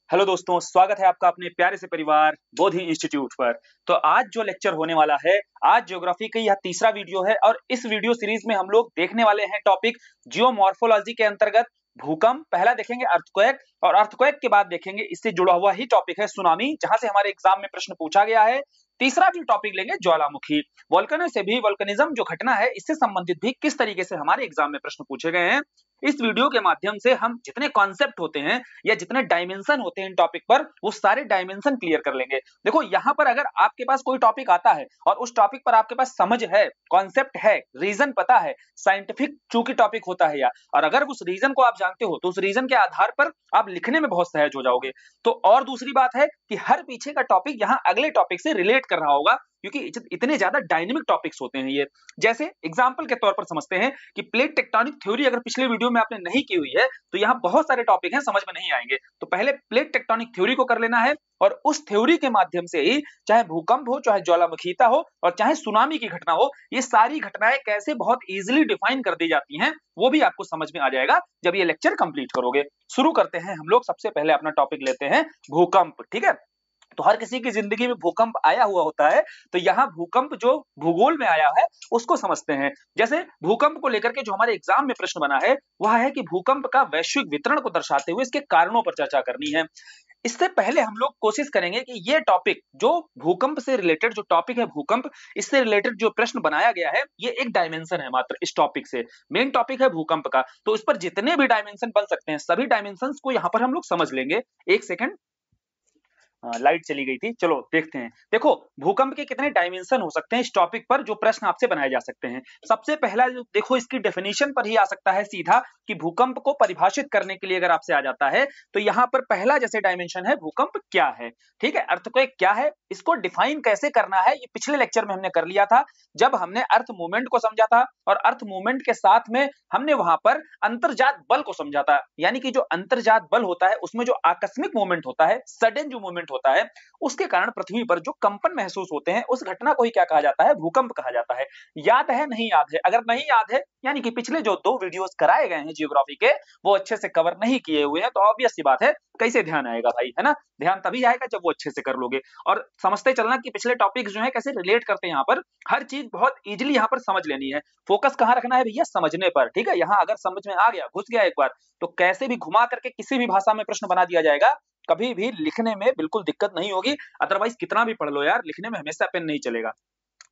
Hello दोस्तों, स्वागत है आपका अपने प्यारे से परिवार बोधि इंस्टीट्यूट पर। तो आज जो लेक्चर होने वाला है, आज ज्योग्राफी का यह तीसरा वीडियो है और इस वीडियो सीरीज में हम लोग देखने वाले हैं टॉपिक जियोमॉर्फोलॉजी के अंतर्गत भूकंप। पहला देखेंगे अर्थक्वेक और अर्थक्वेक के बाद देखेंगे इससे जुड़ा हुआ ही टॉपिक है सुनामी, जहां से हमारे एग्जाम में प्रश्न पूछा गया है। तीसरा भी टॉपिक लेंगे ज्वालामुखी। वोल्केनो से भी वोल्केनिज्म जो घटना है इससे संबंधित भी किस तरीके से हमारे एग्जाम में प्रश्न पूछे गए हैं। इस वीडियो के माध्यम से हम जितने कॉन्सेप्ट होते हैं या जितने डायमेंशन होते हैं इन टॉपिक पर, वो सारे डायमेंशन क्लियर कर लेंगे। देखो यहाँ पर अगर आपके पास कोई टॉपिक आता है और उस टॉपिक पर आपके पास समझ है, कॉन्सेप्ट है, रीजन पता है, साइंटिफिक चूंकि टॉपिक होता है और अगर उस रीजन को आप जानते हो तो उस रीजन के आधार पर आप लिखने में बहुत सहज हो जाओगे। तो और दूसरी बात है कि हर पीछे का टॉपिक यहाँ अगले टॉपिक से रिलेट कर रहा होगा, क्योंकि इतने ज्यादा डायनेमिक टॉपिक्स होते हैं ये। जैसे एग्जांपल के तौर पर समझते हैं कि प्लेट टेक्टोनिक थ्योरी अगर पिछले वीडियो में आपने नहीं की हुई है तो यहाँ बहुत सारे टॉपिक हैं, समझ में नहीं आएंगे। तो पहले प्लेट टेक्टोनिक थ्योरी को कर लेना है और उस थ्योरी के माध्यम से ही चाहे भूकंप हो, चाहे ज्वालामुखीता हो और चाहे सुनामी की घटना हो, ये सारी घटनाएं कैसे बहुत इजीली डिफाइन कर दी जाती हैं वो भी आपको समझ में आ जाएगा जब ये लेक्चर कंप्लीट करोगे। शुरू करते हैं हम लोग। सबसे पहले अपना टॉपिक लेते हैं भूकंप। ठीक है, तो हर किसी की जिंदगी में भूकंप आया हुआ होता है, तो यहाँ भूकंप जो भूगोल में आया है उसको समझते हैं। जैसे भूकंप को लेकर के जो हमारे एग्जाम में प्रश्न बना है वह है कि भूकंप का वैश्विक वितरण को दर्शाते हुए इसके कारणों पर चर्चा करनी है। इससे पहले हम लोग कोशिश करेंगे कि ये टॉपिक जो भूकंप से रिलेटेड जो टॉपिक है भूकंप, इससे रिलेटेड जो प्रश्न बनाया गया है ये एक डायमेंशन है मात्र इस टॉपिक से। मेन टॉपिक है भूकंप का, तो इस पर जितने भी डायमेंशन बन सकते हैं सभी डायमेंशंस को यहाँ पर हम लोग समझ लेंगे। एक सेकंड, लाइट चली गई थी, चलो देखते हैं। देखो भूकंप के कितने डायमेंशन हो सकते हैं इस टॉपिक पर जो प्रश्न आपसे बनाए जा सकते हैं। सबसे पहला जो देखो इसकी डेफिनेशन पर ही आ सकता है सीधा कि भूकंप को परिभाषित करने के लिए अगर आपसे आ जाता है तो यहाँ पर पहला जैसे डायमेंशन है भूकंप क्या है। ठीक है, अर्थक्वेक क्या है, इसको डिफाइन कैसे करना है ये पिछले लेक्चर में हमने कर लिया था जब हमने अर्थ मूवमेंट को समझा था और अर्थ मूवमेंट के साथ में हमने वहां पर अंतर्जात बल को समझा था। यानी कि जो अंतर्जात बल होता है उसमें जो आकस्मिक मूवमेंट होता है, सडन जो मूवमेंट होता है, उसके कारण पृथ्वी पर जो कंपन महसूस होते हैं उस घटना को ही क्या कहा जाता है, भूकंप कहा जाता है। याद है नहीं याद है? अगर नहीं याद है यानी कि पिछले जो 2 वीडियोस कराए गए हैं जियोग्राफी के वो अच्छे से कवर नहीं किए हुए हैं, तो ऑब्वियस सी बात है कैसे ध्यान आएगा भाई, है ना। ध्यान तभी आएगा जब वो अच्छे से कर लोगे। और समझते चलना कि पिछले टॉपिक्स जो है कैसे रिलेट करते हैं, यहाँ पर हर चीज बहुत इजीली यहाँ पर समझ लेनी है। फोकस कहाँ रखना है भैया, समझने पर। ठीक है, यहाँ अगर समझ में आ गया, घुस गया एक बार, तो कैसे भी घुमा करके किसी भी भाषा में प्रश्न बना दिया जाएगा, कभी भी लिखने में बिल्कुल दिक्कत नहीं होगी। अदरवाइज कितना भी पढ़ लो यार, लिखने में हमेशा पेन नहीं चलेगा।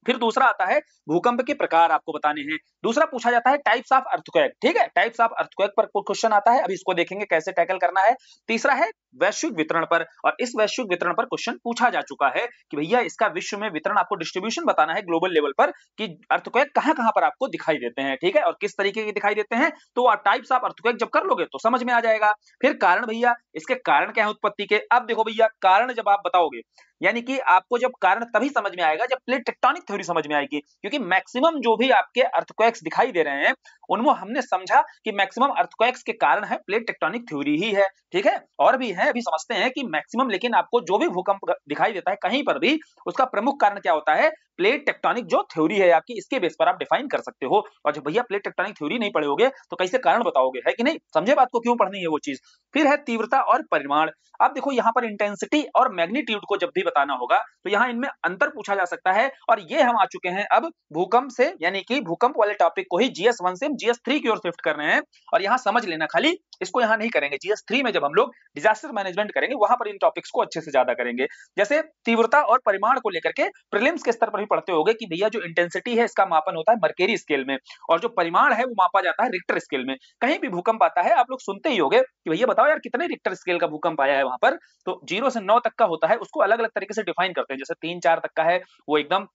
फिर दूसरा आता है भूकंप के प्रकार आपको बताने हैं। दूसरा पूछा जाता है टाइप्स ऑफ अर्थक्वेक। ठीक है, टाइप्स ऑफ अर्थक्वेक पर क्वेश्चन आता है, अभी इसको देखेंगे कैसे टैकल करना है। तीसरा है वैश्विक वितरण पर, और इस वैश्विक वितरण पर क्वेश्चन पूछा जा चुका है कि भैया इसका विश्व में वितरण आपको डिस्ट्रीब्यूशन बताना है ग्लोबल लेवल पर कि अर्थक्वेक कहां-कहां पर आपको दिखाई देते हैं। ठीक है, और किस तरीके के दिखाई देते हैं, तो आप टाइप्स ऑफ अर्थक्वेक जब कर लोगे तो समझ में आ जाएगा। फिर कारण भैया, इसके कारण क्या है उत्पत्ति के। अब देखो भैया कारण जब आप बताओगे यानी कि आपको जब कारण तभी समझ में आएगा जब प्लेट टेक्टोनिक थ्योरी समझ में आएगी, क्योंकि मैक्सिमम जो भी आपके अर्थक्वेक्स दिखाई दे रहे हैं उनमें हमने समझा कि मैक्सिमम अर्थक्वेक्स के कारण है प्लेट टेक्टोनिक थ्योरी ही है। ठीक है, और भी है, अभी समझते हैं कि मैक्सिमम, लेकिन आपको जो भी भूकंप दिखाई देता है कहीं पर भी उसका प्रमुख कारण क्या होता है, प्लेट टेक्टोनिक जो थ्योरी है आपकी, इसके बेस पर आप डिफाइन कर सकते हो। और जब भैया प्लेट टेक्टोनिक थ्योरी नहीं पढ़ोगे तो कैसे कारण बताओगे, है कि नहीं। समझे बात को, क्यों पढ़नी है वो चीज। फिर है तीव्रता और परिमाण। अब देखो यहाँ पर इंटेंसिटी और मैग्नीट्यूड को जब भी बताना होगा तो यहाँ इनमें अंतर पूछा जा सकता है, और ये हम आ चुके हैं अब भूकंप से, यानी कि भूकंप वाले टॉपिक को ही GS1 से GS3 की ओर शिफ्ट कर रहे हैं। और यहाँ समझ लेना, खाली इसको यहाँ नहीं करेंगे, GS3 में जब हम लोग डिजास्टर मैनेजमेंट करेंगे वहां पर इन टॉपिक्स को अच्छे से ज्यादा करेंगे। जैसे तीव्रता और परिमाण को लेकर के प्रीलिम्स के स्तर पर भी पढ़ते होंगे कि भैया जो इंटेंसिटी है इसका मापन होता है मर्केरी स्केल में, और जो परिमाण है वो मापा जाता है रिक्टर स्केल में। कहीं भी भूकंप आता है आप लोग सुनते ही होंगे कि भैया बताओ यार कितने रिक्टर स्केल का भूकंप आया है वहां पर, तो 0 से 9 तक का होता है, उसको अलग अलग तरीके से डिफाइन करते हैं। जैसे 3-4 तक का है वो एकदम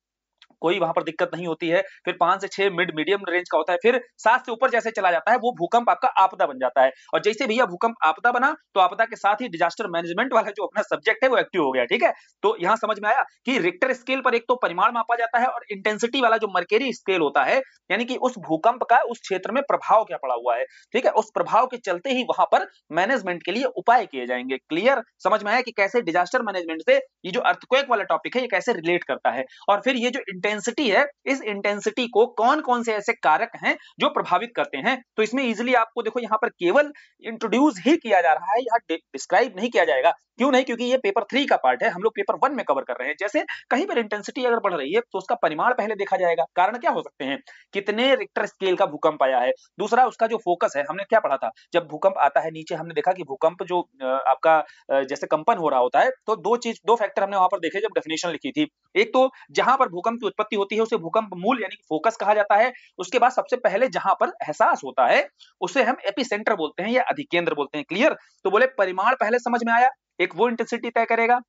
कोई वहां पर दिक्कत नहीं होती है, फिर 5 से 6 मिड मीडियम रेंज का होता है, फिर 7 से ऊपर जैसे चला जाता है वो भूकंप आपका आपदा बन जाता है। और जैसे भैया भूकंप आपदा बना तो आपदा के साथ ही डिजास्टर मैनेजमेंट वाला जो अपना सब्जेक्ट है वो एक्टिव हो गया। ठीक है, तो यहां समझ में आया कि रिक्टर स्केल पर एक तो परिमाण मापा जाता है और इंटेंसिटी वाला जो मर्केरी स्केल होता है, यानी कि उस भूकंप का उस क्षेत्र में प्रभाव क्या पड़ा हुआ है। ठीक है, उस प्रभाव के चलते ही वहां पर मैनेजमेंट के लिए उपाय किए जाएंगे। क्लियर, समझ में आया कि कैसे डिजास्टर मैनेजमेंट से ये जो अर्थक्वेक वाला टॉपिक है ये कैसे रिलेट करता है। और फिर ये जो इंटेंसिटी है, इस इंटेंसिटी को कौन कौन से ऐसे कारक हैं जो प्रभावित करते हैं। तो इसमें इजीली आपको देखो यहाँ पर केवल इंट्रोड्यूस ही किया जा रहा है, यहाँ डिस्क्राइब नहीं किया जाएगा। क्यों नहीं? क्योंकि ये पेपर 3 का पार्ट है, हम लोग पेपर 1 में कवर कर रहे हैं। जैसे कहीं पर इंटेंसिटी अगर बढ़ रही है तो उसका परिमाण पहले देखा जाएगा। कारण क्या हो सकते हैं? कितने रिक्टर स्केल का भूकंप आया है, दूसरा उसका जो फोकस है। हमने क्या पढ़ा था, जब भूकंप आता है नीचे, हमने देखा कि भूकंप जो आपका जैसे कंपन हो रहा होता है, तो दो फैक्टर हमने वहां पर देखे जब डेफिनेशन लिखी थी। एक तो जहां पर भूकंप की उत्पत्ति होती है उसे भूकंप मूल यानी फोकस कहा जाता है। उसके बाद सबसे पहले जहां पर एहसास होता है उसे हम एपिसेंटर बोलते हैं या अधिकेंद्र बोलते हैं। क्लियर? तो बोले परिमाण पहले समझ में आया, एक वो इंटेंसिटी तय करेगा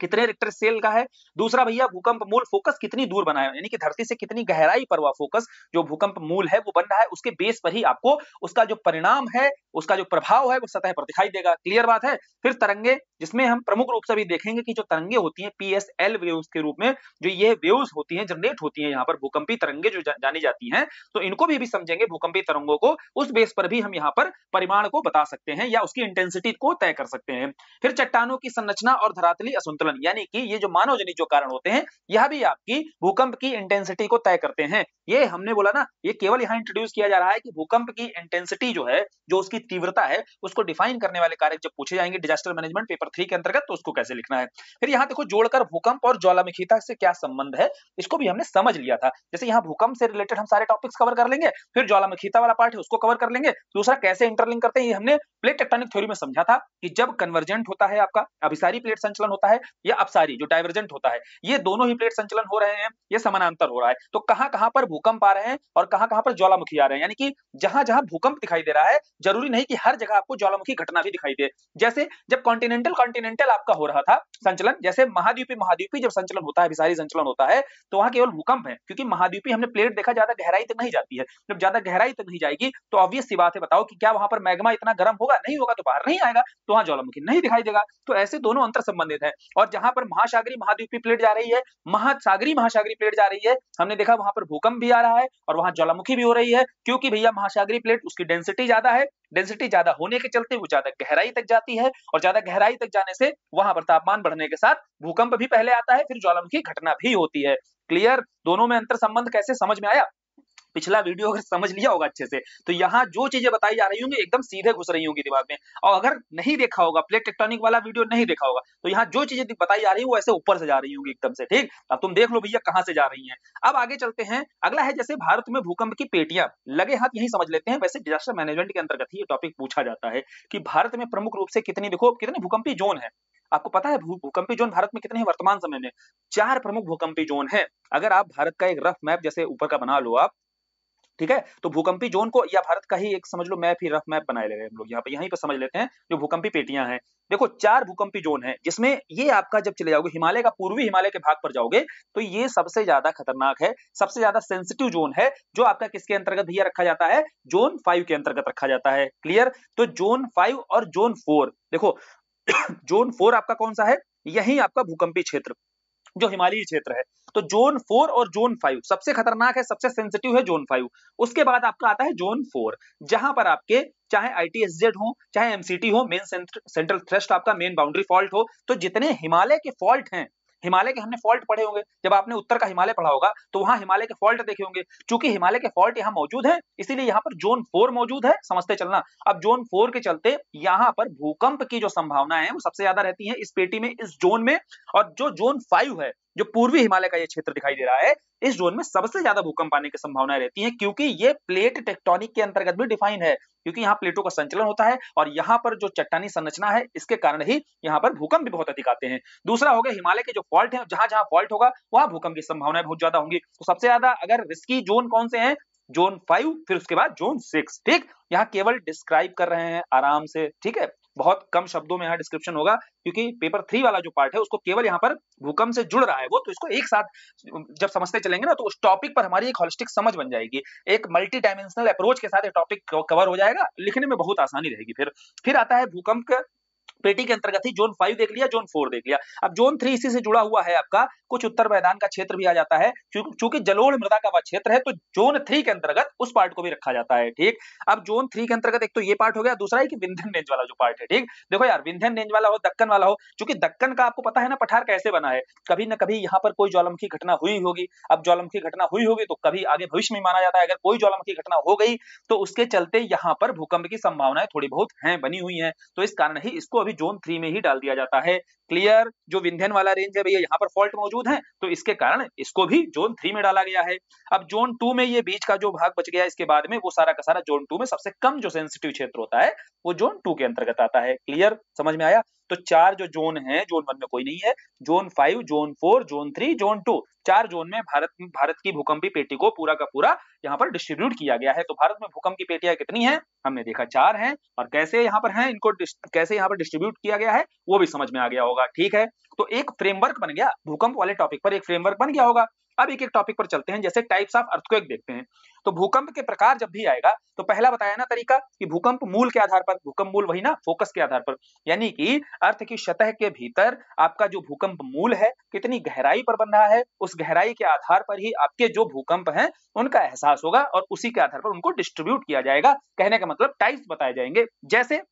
कितने रिक्टर स्केल का है। दूसरा भैया भूकंप मूल फोकस कितनी दूर बना है, यानी कि धरती से कितनी गहराई पर वह फोकस जो भूकंप मूल है वो बन रहा है, उसके बेस पर ही आपको उसका जो परिणाम है, उसका जो प्रभाव है वो सतह पर दिखाई देगा। क्लियर बात है? फिर तरंगे, जिसमें हम प्रमुख रूप से भी देखेंगे कि जो तरंगे होती हैं PSL वेव्स के रूप में, जो ये वेव्स होती हैं, जनरेट होती हैं यहाँ पर भूकंपी तरंगे जो जानी जाती हैं, तो इनको भी समझेंगे भूकंपी तरंगों को। उस बेस पर भी हम यहाँ पर परिमाण को बता सकते हैं या उसकी इंटेंसिटी को तय कर सकते हैं। फिर चट्टानों की संरचना और धरातली असंतुलन, यानी कि ये जो मानव जनित जो कारण होते हैं, यह भी आपकी भूकंप की इंटेंसिटी को तय करते हैं। ये हमने बोला ना, ये केवल यहाँ इंट्रोड्यूस किया जा रहा है कि भूकंप की इंटेंसिटी जो है, जो उसकी तीव्रता है, उसको डिफाइन करने वाले कारक जब पूछे जाएंगे डिजास्टर मैनेजमेंट पेपर 3 के अंतर्गत, तो उसको कैसे लिखना है। फिर यहाँ देखो जोड़कर भूकंप और ज्वालामुखीता से क्या संबंध है, इसको भी हमने समझ लिया था। जैसे यहाँ भूकंप से रिलेटेड हम सारे टॉपिक्स कवर कर लेंगे, फिर ज्वालामुखीता वाला पार्ट है उसको कवर कर लेंगे। दूसरा कैसे इंटरलिंक करते हैं, ये हमने प्लेट टेक्टोनिक थ्योरी में समझा था कि जब कन्वर्जेंट होता है आपका अभिसारी प्लेट संचलन होता है या अपसारी जो डाइवर्जेंट होता है, ये दोनों ही प्लेट संचलन हो रहे हैं, ये समानांतर हो रहा है, तो कहां कहां पर भूकंप आ रहे हैं और कहां कहां पर ज्वालामुखी आ रहे हैं। यानी कि जहां जहां भूकंप दिखाई दे रहा है, जरूरी नहीं कि हर जगह आपको ज्वालामुखी घटना भी दिखाई दे। जैसे जब कॉन्टिनेंटल आपका हो रहा था संचलन, जैसे महाद्वीपी जब संचलन होता है, अभिसारी संचलन होता है, तो वहां केवल भूकंप है, क्योंकि महाद्वीपी हमने प्लेट देखा ज्यादा गहराई तक नहीं जाती है। जब ज्यादा गहराई तक नहीं जाएगी तो ऑब्वियस सी बात है, बताओ कि क्या वहां पर मैग्मा इतना गर्म होगा? नहीं होगा, तो बाहर नहीं आएगा, तो वहां ज्वालामुखी नहीं दिखाई देगा। तो ऐसे दोनों अंतर संबंधित है। और जहां पर महासागरी महाद्वीपी प्लेट जा रही है, महासागरी प्लेट जा रही है, हमने देखा वहां पर भूकंप भी आ रहा है और वहां ज्वालामुखी भी हो रही है, क्योंकि भैया महासागरी प्लेट उसकी डेंसिटी ज्यादा है, डेंसिटी ज्यादा होने के चलते वो ज्यादा गहराई तक जाती है, और ज्यादा गहराई तक जाने से वहां पर तापमान बढ़ने के साथ भूकंप भी पहले आता है, फिर ज्वालामुखी घटना भी होती है। क्लियर? दोनों में अंतर संबंध कैसे समझ में आया? पिछला वीडियो अगर समझ लिया होगा अच्छे से, तो यहाँ जो चीजें बताई जा रही होंगी एकदम सीधे घुस रही होंगी दिमाग में। और अगर नहीं देखा होगा, प्लेट टेक्टोनिक वाला वीडियो नहीं देखा होगा, तो यहाँ जो चीजें बताई जा रही है वो ऐसे ऊपर से जा रही होंगी एकदम से। ठीक, अब तुम देख लो भैया कहाँ से जा रही हैं। अब आगे चलते हैं, अगला है जैसे भारत में भूकंप की पेटियां, लगे हाथ यही समझ लेते हैं। वैसे डिजास्टर मैनेजमेंट के अंतर्गत ही ये टॉपिक पूछा जाता है कि भारत में प्रमुख रूप से कितनी, देखो कितने भूकंपी जोन है। आपको पता है भूकंपी जोन भारत में कितने हैं वर्तमान समय में? 4 प्रमुख भूकंपी जोन है। अगर आप भारत का एक रफ मैप जैसे ऊपर का बना लो आप, ठीक है, तो भूकंपी जोन को या भारत का ही एक समझ लो मैप ही, रफ मैप बनाए ले रहे हैं हम लोग यहाँ पे, यहीं पे समझ लेते हैं जो भूकंपी पेटियां हैं। देखो 4 भूकंपी जोन है, जिसमें ये आपका जब चले जाओगे हिमालय का, पूर्वी हिमालय के भाग पर जाओगे, तो ये सबसे ज्यादा खतरनाक है, सबसे ज्यादा सेंसिटिव जोन है, जो आपका किसके अंतर्गत भैया रखा जाता है? जोन 5 के अंतर्गत रखा जाता है। क्लियर? तो जोन 5 और जोन 4 देखो जोन 4 आपका कौन सा है? यही आपका भूकंपी क्षेत्र जो हिमालयी क्षेत्र है। तो जोन 4 और जोन 5 सबसे खतरनाक है, सबसे सेंसिटिव है जोन 5। उसके बाद आपका आता है जोन 4, जहां पर आपके चाहे ITSZ हो, चाहे MCT हो, मेन सेंट्रल थ्रस्ट आपका मेन बाउंड्री फॉल्ट हो, तो जितने हिमालय के फॉल्ट हैं, हिमालय के हमने फॉल्ट पढ़े होंगे, जब आपने उत्तर का हिमालय पढ़ा होगा तो वहां हिमालय के फॉल्ट देखे होंगे। चूंकि हिमालय के फॉल्ट यहाँ मौजूद है, इसीलिए यहाँ पर जोन 4 मौजूद है, समझते चलना। अब जोन 4 के चलते यहाँ पर भूकंप की जो संभावना है वो सबसे ज्यादा रहती है इस पेटी में, इस जोन में। और जो जोन 5 है, जो पूर्वी हिमालय का ये क्षेत्र दिखाई दे रहा है, इस जोन में सबसे ज्यादा भूकंप आने की संभावनाएं रहती हैं, क्योंकि ये प्लेट टेक्टोनिक के अंतर्गत भी डिफाइन है, क्योंकि यहाँ प्लेटों का संचलन होता है और यहाँ पर जो चट्टानी संरचना है, इसके कारण ही यहाँ पर भूकंप भी बहुत अधिक आते हैं। दूसरा हो गया हिमालय के जो फॉल्ट है, जहां जहां फॉल्ट होगा वहां भूकंप की संभावनाएं बहुत ज्यादा होंगी। तो सबसे ज्यादा अगर रिस्की जोन कौन से हैं? जोन 5, फिर उसके बाद जोन 6। ठीक, यहाँ केवल डिस्क्राइब कर रहे हैं आराम से, ठीक है, बहुत कम शब्दों में यहाँ डिस्क्रिप्शन होगा, क्योंकि पेपर 3 वाला जो पार्ट है उसको केवल यहाँ पर भूकंप से जुड़ रहा है वो, तो इसको एक साथ जब समझते चलेंगे ना, तो उस टॉपिक पर हमारी एक होलिस्टिक समझ बन जाएगी, एक मल्टी डायमेंशनल अप्रोच के साथ ये टॉपिक कवर हो जाएगा, लिखने में बहुत आसानी रहेगी। फिर आता है भूकंप पेटी के अंतर्गत ही जोन 5 देख लिया, जोन 4 देख लिया। अब जोन 3 इसी से जुड़ा हुआ है आपका, कुछ उत्तर मैदान का क्षेत्र भी आ जाता है, क्योंकि जलोढ़ मृदा का वह क्षेत्र है, तो जोन 3 के अंतर्गत उस पार्ट को भी रखा जाता है। ठीक, अब जोन 3 के अंतर्गत एक तो ये पार्ट हो गया, दूसरा है कि विंध्यन रेंज वाला जो पार्ट है। ठीक, देखो यार, विंध्यन रेंज वाला हो, दक्कन वाला हो, क्योंकि दक्कन का आपको पता है ना पठार कैसे बना है, कभी ना कभी यहाँ पर कोई ज्वालामुखी घटना हुई होगी। अब ज्वालामुखी घटना हुई होगी तो कभी आगे भविष्य में माना जाता है अगर कोई ज्वालामुखी घटना हो गई तो उसके चलते यहाँ पर भूकंप की संभावनाएं थोड़ी बहुत हैं, बनी हुई हैं, तो इस कारण ही इसको अभी जोन 3 में ही डाल दिया जाता है। क्लियर, जो विंध्यन वाला रेंज है भैया, यहाँ पर फॉल्ट मौजूद है, तो इसके कारण इसको भी जोन 3 में डाला गया है। अब जोन 2 में ये बीच का जो भाग बच गया इसके बाद में, वो सारा का सारा जोन 2 में सबसे कम जो सेंसिटिव क्षेत्र होता है वो जोन 2 के अंतर्गत आता है। क्लियर, समझ में आया? तो 4 जो जोन है, जोन 1 में कोई नहीं है, zone 5, zone 4, zone 3, zone 2, 4 zone में भारत की भूकंपी पेटी को पूरा का पूरा यहाँ पर डिस्ट्रीब्यूट किया गया है। तो भारत में भूकंप की पेटियां कितनी हैं? हमने देखा 4 हैं, और कैसे यहाँ पर हैं, इनको कैसे यहाँ पर डिस्ट्रीब्यूट किया गया है वो भी समझ में आ गया होगा। ठीक है, तो एक फ्रेमवर्क बन गया, भूकंप वाले टॉपिक पर एक फ्रेमवर्क बन गया होगा। अब एक एक टॉपिक पर चलते हैं, जैसे टाइप्स ऑफ अर्थक्वेक देखते हैं। तो भूकंप के प्रकार जब भी आएगा तो पहला बताया ना तरीका कि भूकंप मूल के आधार पर, भूकंप मूल वही ना, फोकस के आधार पर, यानी कि अर्थ की सतह के भीतर आपका जो भूकंप मूल है कितनी गहराई पर बन रहा है, उस गहराई के आधार पर ही आपके जो भूकंप हैं उनका एहसास होगा और उसी के आधार पर उनको डिस्ट्रीब्यूट किया जाएगा। कहने का मतलब टाइप्स बताए जाएंगे। जैसे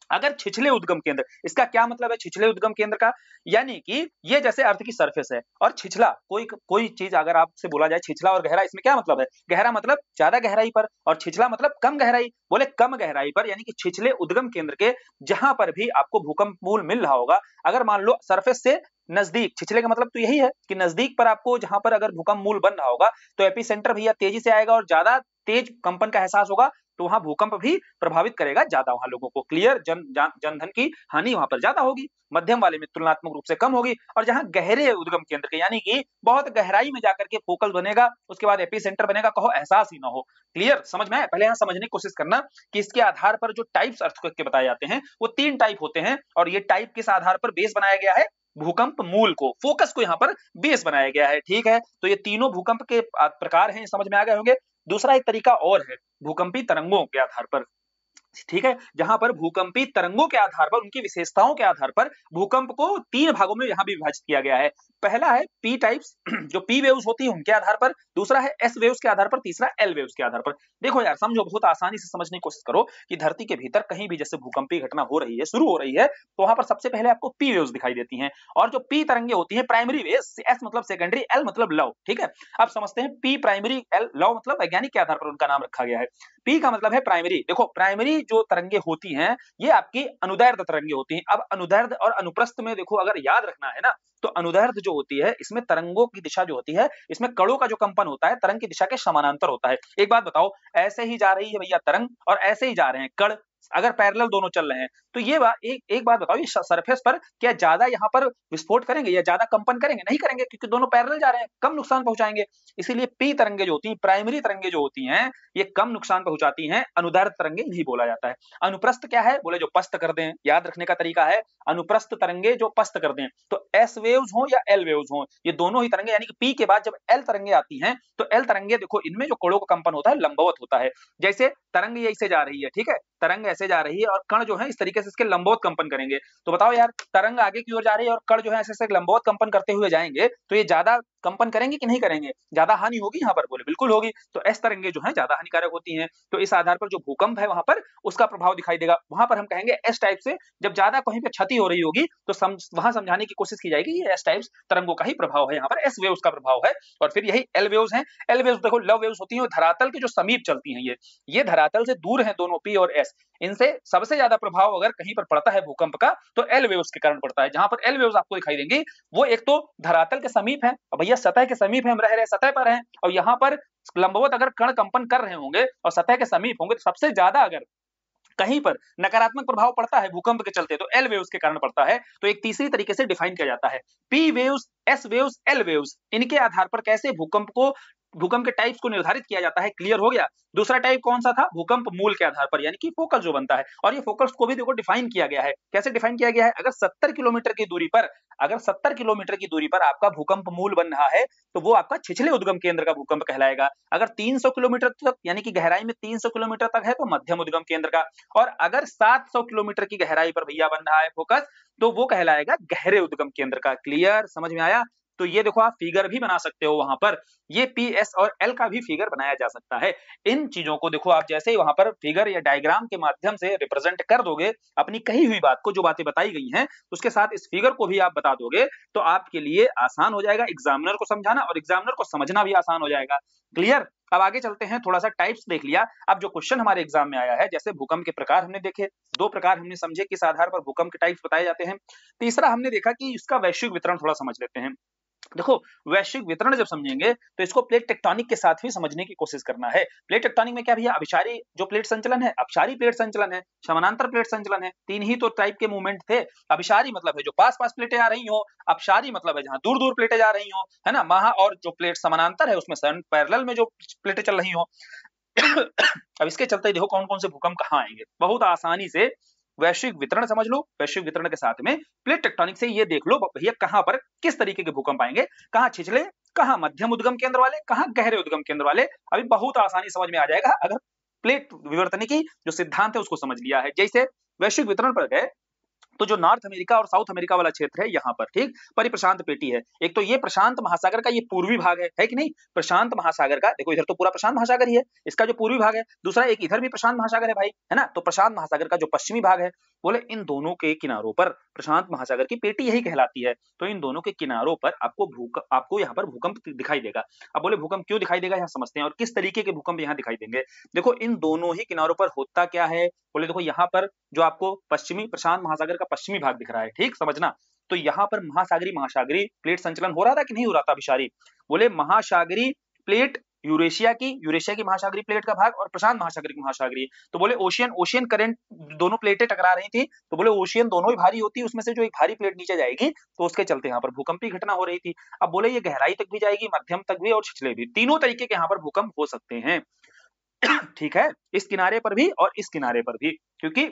अगर छिछले उद्गम केंद्र, इसका क्या मतलब है छिछले उद्गम केंद्र का? यानी कि ये जैसे अर्थ की सरफेस है और छिछला, कोई चीज अगर आपसे बोला जाए छिछला और गहरा, इसमें क्या मतलब है? गहरा मतलब ज्यादा गहराई पर और छिछला मतलब कम गहराई। बोले कम गहराई पर, यानी कि छिछले उद्गम केंद्र के जहां पर भी आपको भूकंप मूल मिल रहा होगा, अगर मान लो सरफेस से नजदीक, छिछले का मतलब तो यही है कि नजदीक पर आपको जहां पर अगर भूकंप मूल बन रहा होगा तो एपिसेंटर भैया तेजी से आएगा और ज्यादा तेज कंपन का एहसास होगा, तो वहां भूकंप भी प्रभावित करेगा ज्यादा वहां लोगों को। क्लियर, जनधन की हानि वहां पर ज्यादा होगी, मध्यम वाले में तुलनात्मक रूप से कम होगी। और जहां गहरे उद्गम केंद्र के, यानी कि बहुत गहराई में जाकर के फोकल बनेगा, उसके बाद एपिसेंटर बनेगा, कहो एहसास ही ना हो। क्लियर, समझ में आया? पहले यहां समझने की कोशिश करना कि इसके आधार पर जो टाइप्स अर्थक्वेक के बताए जाते हैं वो 3 टाइप होते हैं, और ये टाइप किस आधार पर बेस बनाया गया है? भूकंप मूल को, फोकस को यहाँ पर बेस बनाया गया है। ठीक है, तो ये तीनों भूकंप के प्रकार हैं, समझ में आ गए होंगे। दूसरा एक तरीका और है भूकंपी तरंगों के आधार पर, ठीक है, जहां पर भूकंपी तरंगों के आधार पर, उनकी विशेषताओं के आधार पर भूकंप को 3 भागों में यहां भी विभाजित किया गया है। पहला है पी टाइप्स, जो पी वेव्स होती है उनके आधार पर, दूसरा है एस वेव्स के आधार पर, तीसरा एल वेव्स के आधार पर। देखो यार, समझो, बहुत आसानी से समझने की कोशिश करो कि धरती के भीतर कहीं भी जैसे भूकंपी घटना हो रही है, शुरू हो रही है, तो वहां पर सबसे पहले आपको पी वेव्स दिखाई देती हैं, और जो पी तरंगे होती हैं प्राइमरी वेव्स, एस मतलब सेकेंडरी, एल मतलब लव। ठीक है, अब समझते हैं पी प्राइमरी, एल लव, मतलब वैज्ञानिक के आधार पर उनका नाम रखा गया है। पी का मतलब है प्राइमरी। देखो, प्राइमरी जो तरंगे होती हैं ये आपकी अनुदैर्ध्य तरंगे होती हैं। अब अनुदैर्ध्य और अनुप्रस्थ में देखो, अगर याद रखना है ना, तो अनुदैर्ध्य जो होती है इसमें तरंगों की दिशा जो होती है, इसमें कणों का जो कंपन होता है तरंग की दिशा के समानांतर होता है। एक बात बताओ, ऐसे ही जा रही है भैया तरंग और ऐसे ही जा रहे हैं कण, अगर पैरेलल दोनों चल रहे हैं, तो ये एक बात बताओ, ये सरफेस पर क्या ज्यादा यहाँ पर विस्फोट करेंगे या ज्यादा कंपन करेंगे? नहीं करेंगे, क्योंकि दोनों पैरेलल जा रहे हैं, कम नुकसान पहुंचाएंगे। इसीलिए पी तरंगे जो होती हैं, प्राइमरी तरंगे जो होती हैं, ये कम नुकसान पहुंचाती हैं, अनुदैर्ध्य तरंगे नहीं बोला जाता है। अनुप्रस्थ क्या है? बोले जो पस्त कर दें, याद रखने का तरीका है, अनुप्रस्थ तरंगे जो पस्त कर दें। तो एस वेव्स हो या एल वेव्स हो, ये दोनों ही तरंगे, यानी कि पी के बाद जब एल तरंगे आती हैं, तो एल तरंगे देखो, इनमें जो कणों का कंपन होता है लंबवत होता है। जैसे तरंग ये ऐसे जा रही है, ठीक है, तरंग ऐसे जा रही है और कण जो है इस तरीके से इसके लंबवत कंपन करेंगे। तो बताओ यार, तरंग आगे की ओर जा रही है और कण जो है ऐसे ऐसे लंबवत कंपन करते हुए जाएंगे, तो ये ज्यादा कंपन करेंगे कि नहीं करेंगे? ज्यादा हानि होगी यहाँ पर? बोले बिल्कुल होगी। तो एस तरंगे जो है ज्यादा हानिकारक होती हैं। तो इस आधार पर जो भूकंप है वहां पर उसका प्रभाव दिखाई देगा। वहां पर हम कहेंगे एस टाइप से, जब ज्यादा कहीं पे क्षति हो रही होगी तो वहां समझाने की कोशिश की जाएगी ये एस टाइप्स तरंगों का ही प्रभाव है, यहाँ पर एस वेव्स का प्रभाव है। और फिर यही एल वेव्स हैं। एल वेव्स देखो, लव वेव्स होती हैं, धरातल के जो समीप चलती हैं, ये धरातल से दूर है दोनों पी और एस। इनसे सबसे ज्यादा प्रभाव अगर कहीं पर पड़ता है भूकंप का तो एल वेव्स के कारण पड़ता है। जहां पर एल वेव्स आपको दिखाई देंगी वो एक तो धरातल के समीप है, भैया सतह के समीप है, हम रह रहे सतह पर हैं, और यहाँ पर लंबवत अगर कण कंपन कर रहे होंगे और सतह के समीप होंगे, तो सबसे ज्यादा अगर कहीं पर नकारात्मक प्रभाव पड़ता है भूकंप के चलते तो एल वेव्स के कारण पड़ता है। तो एक तीसरी तरीके से डिफाइन किया जाता है, P waves, S waves, L waves, इनके आधार पर कैसे भूकंप को भूकंप के टाइप्स को निर्धारित किया जाता है, क्लियर हो गया। दूसरा टाइप कौन सा था, भूकंप मूल के आधार पर, यानी कि फोकस जो बनता है, और ये फोकस को भी देखो डिफाइन किया गया है। कैसे डिफाइन किया गया है, अगर 70 किलोमीटर की दूरी पर, अगर 70 किलोमीटर की दूरी पर आपका भूकंप मूल बन रहा है तो वो आपका छिछले उद्गम केंद्र का भूकंप कहलाएगा। अगर 300 किलोमीटर तक, यानी कि गहराई में 300 किलोमीटर तक है तो मध्यम उद्गम केंद्र का, और अगर 700 किलोमीटर की गहराई पर भैया बन रहा है फोकस तो वो कहलाएगा गहरे उद्गम केंद्र का। क्लियर, समझ में आया। तो ये देखो आप फिगर भी बना सकते हो वहां पर, ये पी एस और एल का भी फिगर बनाया जा सकता है। इन चीजों को देखो आप जैसे ही वहां पर फिगर या डायग्राम के माध्यम से रिप्रेजेंट कर दोगे अपनी कही हुई बात को, जो बातें बताई गई हैं उसके साथ इस फिगर को भी आप बता दोगे तो आपके लिए आसान हो जाएगा एग्जामिनर को समझाना और एग्जामिनर को समझना भी आसान हो जाएगा। क्लियर। अब आगे चलते हैं, थोड़ा सा टाइप्स देख लिया। अब जो क्वेश्चन हमारे एग्जाम में आया है, जैसे भूकंप के प्रकार हमने देखे, 2 प्रकार हमने समझे किस आधार पर भूकंप के टाइप्स बताए जाते हैं। तीसरा हमने देखा कि इसका वैश्विक वितरण थोड़ा समझ लेते हैं। देखो वैश्विक वितरण जब समझेंगे तो इसको प्लेट टेक्टोनिक के साथ भी समझने की कोशिश करना है। प्लेट टेक्टोनिक में क्या भैया, अभिसारी जो प्लेट संचलन है, अपसारी प्लेट संचलन है, समानांतर प्लेट संचलन है, 3 ही तो टाइप के मूवमेंट थे। अभिसारी मतलब है जो पास पास प्लेटें आ रही हो, अपसारी मतलब है जहां दूर दूर प्लेटें जा रही हो, है ना, महा, और जो प्लेट समानांतर है उसमें पैरेलल में जो प्लेटें चल रही हो। अब इसके चलते देखो कौन कौन से भूकंप कहाँ आएंगे, बहुत आसानी से वैश्विक वितरण समझ लो, वैश्विक वितरण के साथ में प्लेट टेक्टोनिक से ये देख लो भैया कहां पर किस तरीके के भूकंप आएंगे, कहां छिछले, कहां मध्यम उद्गम केंद्र वाले, कहां गहरे उद्गम केंद्र वाले। अभी बहुत आसानी समझ में आ जाएगा अगर प्लेट विवर्तनिकी जो सिद्धांत है उसको समझ लिया है। जैसे वैश्विक वितरण पर गए तो जो नॉर्थ अमेरिका और साउथ अमेरिका वाला क्षेत्र है यहाँ पर, ठीक, परिप्रशांत पेटी है। एक तो ये प्रशांत महासागर का ये पूर्वी भाग है कि नहीं, प्रशांत महासागर का, देखो इधर तो पूरा प्रशांत महासागर ही है, इसका जो पूर्वी भाग है, दूसरा एक इधर भी प्रशांत महासागर है भाई, है ना, तो प्रशांत महासागर का जो पश्चिमी भाग है, बोले इन दोनों के किनारों पर प्रशांत महासागर की पेटी यही कहलाती है। तो इन दोनों के किनारों पर आपको यहाँ पर भूकंप दिखाई देगा। अब बोले भूकंप क्यों दिखाई देगा, यहाँ समझते हैं, और किस तरीके के भूकंप यहाँ दिखाई देंगे। देखो इन दोनों ही किनारों पर होता क्या है, बोले देखो यहाँ पर जो आपको पश्चिमी प्रशांत महासागर का पश्चिमी भाग दिख रहा है, ठीक, समझना, तो यहाँ पर महासागरी महासागरी प्लेट संचलन हो रहा था कि नहीं हो रहा था अभिसारी, बोले महासागरी प्लेट यूरेशिया की महासागरी प्लेट का भाग और प्रशांत महासागर की महासागरी, तो बोले ओशियन करंट दोनों प्लेटें टकरा रही थी, तो बोले ओशियन दोनों ही भारी होती है, उसमें से जो एक भारी प्लेट नीचे जाएगी तो उसके चलते यहाँ पर भूकंपी घटना हो रही थी। अब बोले ये गहराई तक भी जाएगी, मध्यम तक भी और छिछले भी, तीनों तरीके के यहाँ पर भूकंप हो सकते हैं। ठीक है, इस किनारे पर भी और इस किनारे पर भी, क्योंकि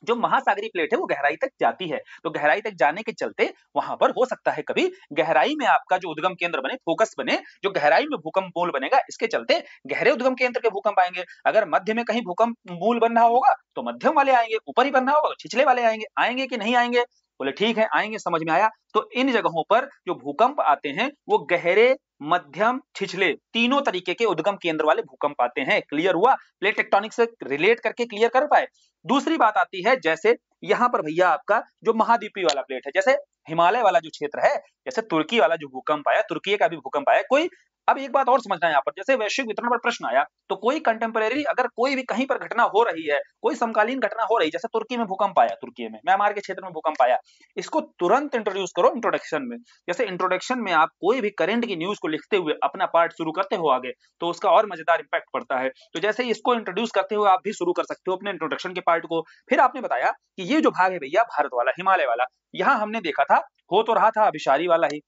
जो महासागरी प्लेट है वो गहराई तक जाती है, तो गहराई तक जाने के चलते वहां पर हो सकता है कभी गहराई में आपका जो उद्गम केंद्र बने, फोकस बने, जो गहराई में भूकंप मूल बनेगा, इसके चलते गहरे उद्गम केंद्र के भूकंप आएंगे। अगर मध्य में कहीं भूकंप मूल बन रहा होगा तो मध्यम वाले आएंगे, ऊपर ही बन रहा होगा तो छिछले वाले आएंगे कि नहीं आएंगे, बोले ठीक है आएंगे, समझ में आया। तो इन जगहों पर जो भूकंप आते हैं वो गहरे, मध्यम, छिछले तीनों तरीके के उद्गम केंद्र वाले भूकंप आते हैं। क्लियर हुआ, प्लेट टेक्टोनिक से रिलेट करके क्लियर कर पाए। दूसरी बात आती है, जैसे यहाँ पर भैया आपका जो महाद्वीपीय वाला प्लेट है, जैसे हिमालय वाला जो क्षेत्र है, जैसे तुर्की वाला जो भूकंप आया, तुर्की का भी भूकंप आया कोई। अब एक बात और समझना है यहाँ पर, जैसे वैश्विक वितरण पर प्रश्न आया तो कोई कंटेम्परेरी अगर कोई भी कहीं पर घटना हो रही है, कोई समकालीन घटना हो रही है, जैसे तुर्की में भूकंप आया, तुर्की में म्यांमार के क्षेत्र में भूकंप आया, इसको तुरंत इंट्रोड्यूस करो इंट्रोडक्शन में। जैसे इंट्रोडक्शन में आप कोई भी करंट की न्यूज को लिखते हुए अपना पार्ट शुरू करते हो आगे, तो उसका और मजेदार इंपैक्ट पड़ता है। तो जैसे इसको इंट्रोड्यूस करते हुए आप भी शुरू कर सकते हो अपने इंट्रोडक्शन के पार्ट को। फिर आपने बताया कि ये जो भाग है भैया भारत वाला, हिमालय वाला, यहाँ हमने देखा था हो तो रहा था अभिसारी वाला ही,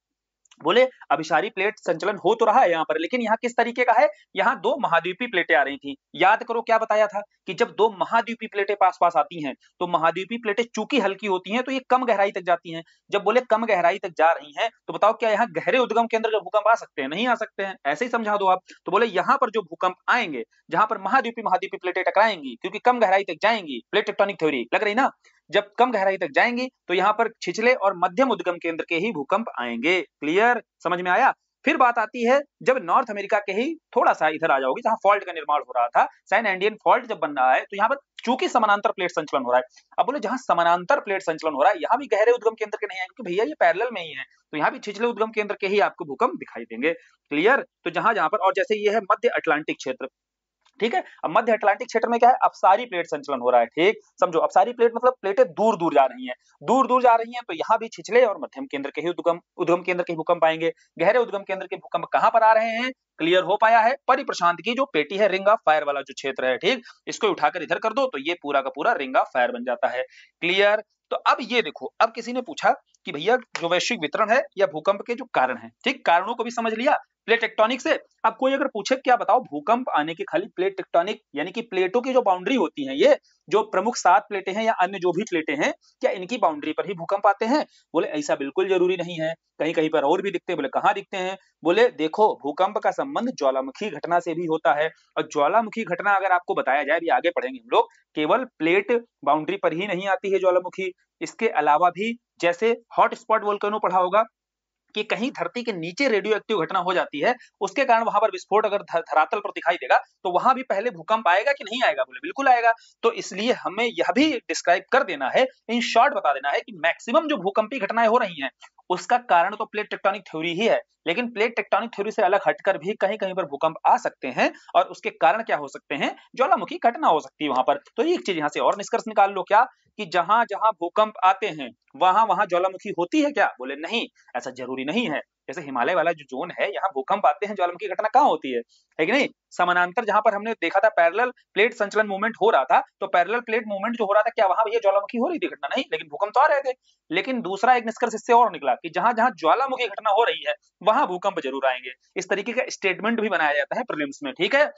बोले अभिसारी प्लेट संचलन हो तो रहा है यहाँ पर, लेकिन यहाँ किस तरीके का है, यहाँ 2 महाद्वीपीय प्लेटें आ रही थी। याद करो क्या बताया था कि जब 2 महाद्वीपीय प्लेटें पास पास आती हैं तो महाद्वीपीय प्लेटें चूंकि हल्की होती हैं तो ये कम गहराई तक जाती हैं। जब बोले कम गहराई तक जा रही हैं तो बताओ क्या यहाँ गहरे उद्गम केंद्र के भूकंप आ सकते हैं, नहीं आ सकते हैं, ऐसे ही समझा दो आप। तो बोले यहाँ पर जो भूकंप आएंगे जहां पर महाद्वीपीय प्लेटें टकराएंगी क्योंकि कम गहराई तक जाएंगी, प्लेट टेक्टोनिक थ्योरी लग रही ना, जब कम गहराई तक जाएंगी तो यहाँ पर छिछले और मध्यम उद्गम केंद्र के ही भूकंप आएंगे। क्लियर, समझ में आया। फिर बात आती है जब नॉर्थ अमेरिका के ही थोड़ा सा इधर आ जाओगे जहां फॉल्ट का निर्माण हो रहा था, सैन एंडियन फॉल्ट जब बन रहा है तो यहाँ पर चूंकि समानांतर प्लेट संचलन हो रहा है। अब बोले जहां समानांतर प्लेट संचलन हो रहा है यहाँ भी गहरे उद्गम केंद्र के नहीं आएंगे क्योंकि भैया ये पैरेलल में ही है, तो यहाँ भी छिछले उद्गम केंद्र के ही आपको भूकंप दिखाई देंगे। क्लियर, तो जहां जहां पर, और जैसे ये है मध्य अटलांटिक क्षेत्र, ठीक है, अब मध्य अटलांटिक क्षेत्र में क्या है, अपसारी प्लेट संचलन हो रहा है, ठीक, समझो अपसारी प्लेट मतलब प्लेटें दूर दूर जा रही हैं, दूर दूर जा रही हैं, तो यहाँ भी छिछले और मध्यम केंद्र के ही उद्गम केंद्र के भूकंप आएंगे। गहरे उद्गम केंद्र के भूकंप कहां पर आ रहे हैं, क्लियर हो पाया है, परिप्रशांत की जो पेटी है, रिंग ऑफ फायर वाला जो क्षेत्र है, ठीक, इसको उठाकर इधर कर दो तो ये पूरा का पूरा रिंग ऑफ फायर बन जाता है। क्लियर, तो अब ये देखो, अब किसी ने पूछा कि भैया जो वैश्विक वितरण है या भूकंप के जो कारण है, ठीक, कारणों को भी समझ लिया, प्लेट टेक्टोनिक से। अब कोई अगर पूछे क्या बताओ भूकंप आने की खाली प्लेट टेक्टोनिक यानी कि प्लेटों की जो बाउंड्री होती है, ये जो प्रमुख 7 प्लेटें हैं या अन्य जो भी प्लेटें हैं, क्या इनकी बाउंड्री पर ही भूकंप आते हैं? बोले ऐसा बिल्कुल जरूरी नहीं है, कहीं कहीं पर और भी दिखते हैं। बोले कहाँ दिखते हैं? बोले देखो भूकंप का संबंध ज्वालामुखी घटना से भी होता है, और ज्वालामुखी घटना अगर आपको बताया जाए, अभी आगे पढ़ेंगे हम लोग, केवल प्लेट बाउंड्री पर ही नहीं आती है ज्वालामुखी, इसके अलावा भी जैसे हॉट स्पॉट वोल्केनो पढ़ा होगा कि कहीं धरती के नीचे रेडियो एक्टिव घटना हो जाती है, उसके कारण वहां पर विस्फोट अगर धरातल पर दिखाई देगा तो वहां भी पहले भूकंप आएगा कि नहीं आएगा? बोले बिल्कुल आएगा। तो इसलिए हमें यह भी डिस्क्राइब कर देना है, इन शॉर्ट बता देना है कि मैक्सिमम जो भूकंपी घटनाएं हो रही हैं उसका कारण तो प्लेट टेक्टोनिक थ्योरी ही है, लेकिन प्लेट टेक्टोनिक थ्योरी से अलग हटकर भी कहीं कहीं पर भूकंप आ सकते हैं, और उसके कारण क्या हो सकते हैं? ज्वालामुखी घटना हो सकती है वहां पर। तो एक चीज यहाँ से और निष्कर्ष निकाल लो, क्या कि जहां जहां भूकंप आते हैं वहां वहां ज्वालामुखी होती है क्या? बोले नहीं, ऐसा जरूरी नहीं है। जैसे हिमालय वाला जो जोन है, यहाँ भूकंप आते हैं, ज्वालामुखी घटना कहाँ होती है कि नहीं? समानांतर जहां पर हमने देखा था पैरेलल प्लेट संचलन मूवमेंट हो रहा था, तो पैरेलल प्लेट मूवमेंट जो हो रहा था, क्या वहां भैया ज्वालामुखी हो रही थी घटना? नहीं, लेकिन भूकंप तो आ रहे थे। लेकिन दूसरा एक निष्कर्ष इससे और निकला कि जहां जहां ज्वालामुखी घटना हो रही है वहां भूकंप जरूर आएंगे। इस तरीके का स्टेटमेंट भी बनाया जाता है प्रीलिम्स में, ठीक है?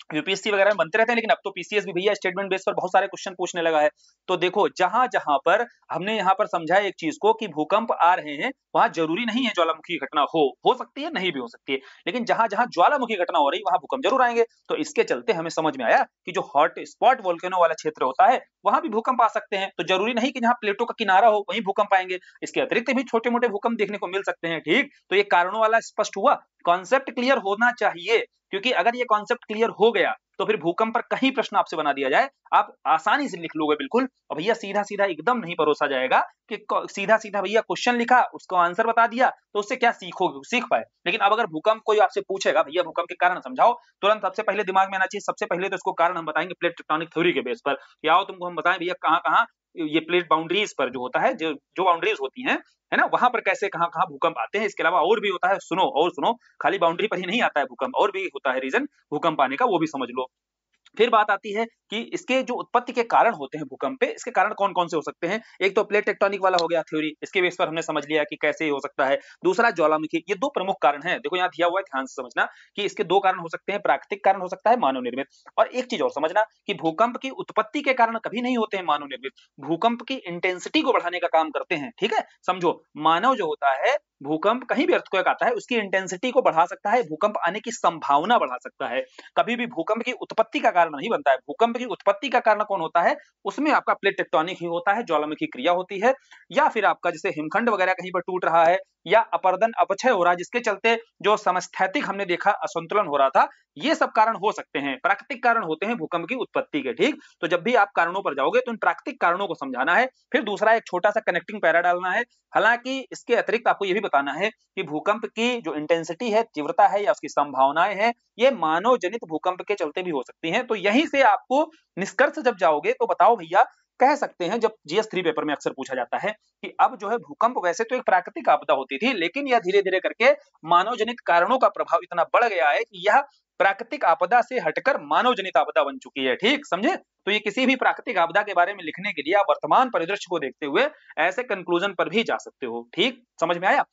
यूपीएससी वगैरह में बनते रहते हैं, लेकिन अब तो पीसीएस भी भैया स्टेटमेंट बेस पर बहुत सारे क्वेश्चन पूछने लगा है। तो देखो जहां जहां पर हमने यहाँ पर समझा एक चीज को कि भूकंप आ रहे हैं, वहां जरूरी नहीं है ज्वालामुखी घटना हो सकती है, नहीं भी हो सकती है, लेकिन जहां जहां ज्वालामुखी घटना हो रही है वहां भूकंप जरूर आएंगे। तो इसके चलते हमें समझ में आया कि जो हॉट स्पॉट वोल्केनो वाला क्षेत्र होता है वहां भी भूकंप आ सकते हैं। तो जरूरी नहीं कि जहां प्लेटों का किनारा हो वहीं भूकंप आएंगे, इसके अतिरिक्त भी छोटे मोटे भूकंप देखने को मिल सकते हैं। ठीक, तो ये कारणों वाला स्पष्ट हुआ, कॉन्सेप्ट क्लियर होना चाहिए, क्योंकि अगर ये कॉन्सेप्ट क्लियर हो गया तो फिर भूकंप पर कहीं प्रश्न आपसे बना दिया जाए, आप आसानी से लिख लोगे बिल्कुल। और भैया सीधा सीधा एकदम नहीं परोसा जाएगा कि सीधा सीधा भैया क्वेश्चन लिखा उसको आंसर बता दिया तो उससे क्या सीखोगे, सीख पाए। लेकिन अब अगर भूकंप कोई आपसे पूछेगा भैया भूकंप के कारण समझाओ, तुरंत सबसे पहले दिमाग में आना चाहिए, सबसे पहले तो इसको कारण हम बताएंगे प्लेट टेक्टोनिक थ्योरी के बेस पर, कि आओ तुमको हम बताएं भैया कहाँ कहाँ ये प्लेट बाउंड्रीज पर जो होता है, जो जो बाउंड्रीज होती हैं, है ना, वहां पर कैसे कहाँ कहाँ भूकंप आते हैं। इसके अलावा और भी होता है, सुनो और सुनो, खाली बाउंड्री पर ही नहीं आता है भूकंप, और भी होता है रीजन भूकंप आने का, वो भी समझ लो। फिर बात आती है कि इसके जो उत्पत्ति के कारण होते हैं भूकंप पे, इसके कारण कौन कौन से हो सकते हैं। एक तो प्लेट टेक्टोनिक वाला हो गया थ्योरी, इसके बेस पर हमने समझ लिया कि कैसे हो सकता है। दूसरा ज्वालामुखी, ये दो प्रमुख कारण हैं, देखो यहाँ दिया हुआ है, ध्यान से समझना कि इसके दो कारण हो सकते हैं, प्राकृतिक कारण हो सकता है, मानव निर्मित। और एक चीज और समझना कि भूकंप की उत्पत्ति के कारण कभी नहीं होते हैं मानव निर्मित, भूकंप की इंटेंसिटी को बढ़ाने का काम करते हैं। ठीक है, समझो मानव जो होता है, भूकंप कहीं भी अर्थक्वेक आता है उसकी इंटेंसिटी को बढ़ा सकता है, भूकंप आने की संभावना बढ़ा सकता है, कभी भी भूकंप की उत्पत्ति का कारण नहीं बनता है। भूकंप की उत्पत्ति का कारण कौन होता है? उसमें आपका प्लेट टेक्टोनिक ही होता है, ज्वालामुखी क्रिया होती है, या फिर आपका जैसे हिमखंड वगैरह कहीं पर टूट रहा है, या अपर्दन अपक्षय हो रहा है, जिसके चलते जो समस्थैतिक हमने देखा असंतुलन हो रहा था, ये सब कारण हो सकते हैं, प्राकृतिक कारण होते हैं भूकंप की उत्पत्ति के। ठीक, तो जब भी आप कारणों पर जाओगे तो इन प्राकृतिक कारणों को समझाना है। फिर दूसरा एक छोटा सा कनेक्टिंग पैरा डालना है। हालांकि इसके अतिरिक्त आपको ये भी बताना है कि भूकंप की जो इंटेंसिटी है, तीव्रता है, या उसकी संभावनाएं हैं, ये मानव जनित भूकंप के चलते भी हो सकती हैं। तो यहीं से आपको निष्कर्ष जब जाओगे तो बताओ भैया, कह सकते हैं, जब GS3 पेपर में अक्सर पूछा जाता है कि अब जो है भूकंप वैसे तो एक प्राकृतिक आपदा होती थी, लेकिन यह धीरे धीरे करके मानव जनित कारणों का प्रभाव इतना बढ़ गया है कि यह प्राकृतिक आपदा से हटकर मानव जनित आपदा बन चुकी है। ठीक, समझे? तो ये किसी भी प्राकृतिक आपदा के बारे में लिखने के लिए आप वर्तमान परिदृश्य को देखते हुए ऐसे कंक्लूजन पर भी जा सकते हो। ठीक, समझ में आया?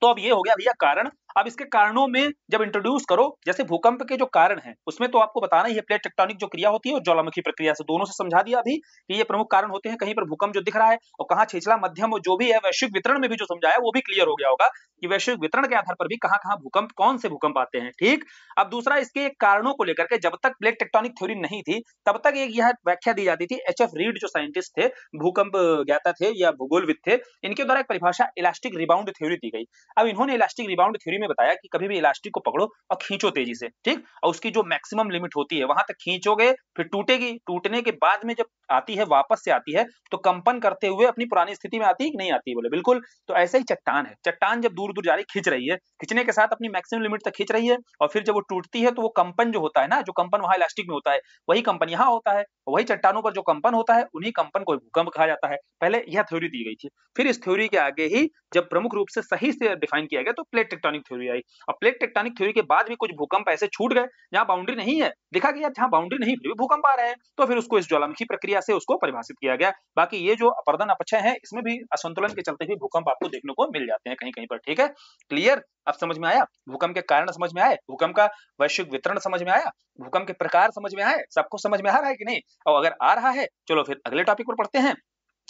तो अब ये हो गया भैया कारण। अब इसके कारणों में जब इंट्रोड्यूस करो, जैसे भूकंप के जो कारण हैं उसमें तो आपको बताना ही है, प्लेट टेक्टोनिक जो क्रिया होती है और ज्वालामुखी प्रक्रिया से, दोनों से समझा दिया अभी कि ये प्रमुख कारण होते हैं। कहीं पर भूकंप जो दिख रहा है और कहाँ छिछला मध्यम और जो भी है, वैश्विक वितरण में भी जो समझाया वो भी क्लियर हो गया होगा कि वैश्विक वितरण के आधार पर भी कहाँ कहाँ भूकंप, कौन से भूकंप आते हैं। ठीक, अब दूसरा इसके कारणों को लेकर के जब तक प्लेट टेक्टोनिक थ्योरी नहीं थी तब तक एक यह व्याख्या दी जाती थी। HF रीड जो साइंटिस्ट थे, भूकंप ज्ञाता थे या भूगोलविद थे, इनके द्वारा एक परिभाषा इलास्टिक रिबाउंड थ्योरी दी गई। अब इन्होंने इलास्टिक रिबाउंड थ्योरी में बताया कि कभी भी इलास्टिक को पकड़ो और खींचो तेजी से, ठीक, और उसकी जो मैक्सिमम लिमिट होती है वहां तक खींचोगे, फिर टूटेगी, टूटने के बाद में जब आती है, वापस से आती है, तो कंपन करते हुए अपनी पुरानी स्थिति में आती है कि नहीं आती? बोले बिल्कुल। तो ऐसे ही चट्टान है, चट्टान जब दूर दूर जा रही खींच रही है, खींचने के साथ अपनी मैक्सिमम लिमिट तक खींच रही है, और फिर जब वो टूटती है तो वो कंपन जो होता है ना, जो कंपन वहां इलास्टिक में होता है वही कंपन यहाँ होता है, वही चट्टानों पर जो कंपन होता है उन्हीं कंपन को भूकंप कहा जाता है। पहले यह थ्योरी दी गई थी, फिर इस थ्योरी के आगे ही जब प्रमुख रूप से सही से डिफाइन किया गया तो प्लेट टेक्टोनिक थ्योरी थ्योरी आई। अब प्लेट टेक्टोनिक थ्योरी के बाद भी कुछ भूकंप ऐसे छूट गए जहां बाउंड्री नहीं है, देखा कि यार जहां बाउंड्री नहीं फिर भी भूकंप आ रहे हैं, तो फिर उसको इस ज्वालामुखी प्रक्रिया से उसको परिभाषित किया गया। बाकी ये जो अपर्दन अपक्षय है इसमें भी असंतुलन के चलते हुए भूकंप आपको देखने को मिल जाते हैं कहीं कहीं पर। ठीक है, क्लियर? अब समझ में आया? भूकंप के कारण समझ में आए, भूकंप का वैश्विक वितरण समझ में आया, भूकंप के प्रकार समझ में आए, सबको समझ में आ रहा है कि नहीं? और अगर आ रहा है चलो फिर अगले टॉपिक पर पढ़ते हैं।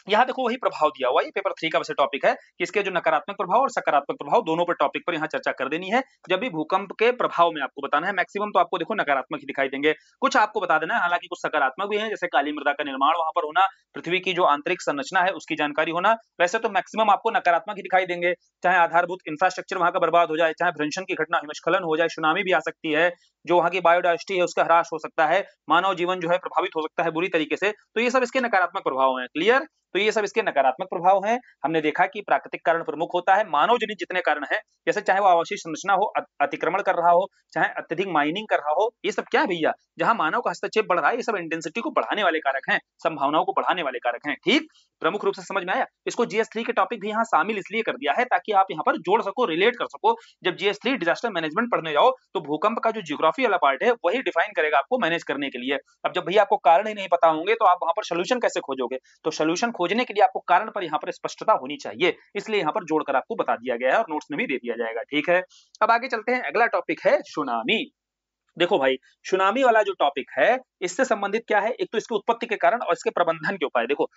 यहाँ देखो वही प्रभाव दिया हुआ है, पेपर 3 का वैसे टॉपिक है कि इसके जो नकारात्मक प्रभाव और सकारात्मक प्रभाव दोनों पर टॉपिक पर यहाँ चर्चा कर देनी है। जब भी भूकंप के प्रभाव में आपको बताना है, मैक्सिमम तो आपको देखो नकारात्मक ही दिखाई देंगे, कुछ आपको बता देना है, हालांकि कुछ सकारात्मक भी है, जैसे काली मृदा का निर्माण वहां पर होना, पृथ्वी की जो आंतरिक संरचना है उसकी जानकारी होना। वैसे तो मैक्सिमम आपको नकारात्मक ही दिखाई देंगे, चाहे आधारभूत इंफ्रास्ट्रक्चर वहां का बर्बाद हो जाए, चाहे भ्रंशन की घटना हिमस्खलन हो जाए, सुनामी भी आ सकती है, जो वहां की बायोडाइवर्सिटी है उसका ह्रास हो सकता है, मानव जीवन जो है प्रभावित हो सकता है बुरी तरीके से, तो ये सब इसके नकारात्मक प्रभाव हैं। क्लियर? तो ये सब इसके नकारात्मक प्रभाव हैं। हमने देखा कि प्राकृतिक कारण प्रमुख होता है, मानव जनित जितने कारण हैं, जैसे चाहे वो आवासीय संरचना हो, अतिक्रमण कर रहा हो, चाहे अत्यधिक माइनिंग कर रहा हो, ये सब क्या है भैया, जहां मानव का हस्तक्षेप बढ़ रहा है, ये सब इंटेंसिटी को बढ़ाने वाले कारक हैं, संभावनाओं को बढ़ाने वाले कारक हैं। ठीक, प्रमुख रूप से समझ में आया? इसको GS3 के टॉपिक भी यहाँ शामिल इसलिए कर दिया है ताकि आप यहाँ पर जोड़ सको, रिलेट कर सको। जब GS3 डिजास्टर मैनेजमेंट पढ़ने जाओ तो भूकंप का जो ज्योग्राफी वाला पार्ट है वही डिफाइन करेगा आपको मैनेज करने के लिए। अब जब भैया आपको कारण ही नहीं पता होंगे तो आप वहां पर सोल्यूशन कैसे खोजोगे? तो सोल्यूशन खोजने के लिए आपको कारण पर यहाँ पर स्पष्टता होनी चाहिए, इसलिए यहाँ पर जोड़कर आपको बता दिया गया है और नोट्स में भी दे दिया जाएगा। ठीक है, अब आगे चलते हैं, अगला टॉपिक है सुनामी। देखो भाई, सुनामी वाला जो टॉपिक है इससे संबंधित क्या है, एक तो इसकी उत्पत्ति के कारण और इसके प्रबंधन के उपाय। देखो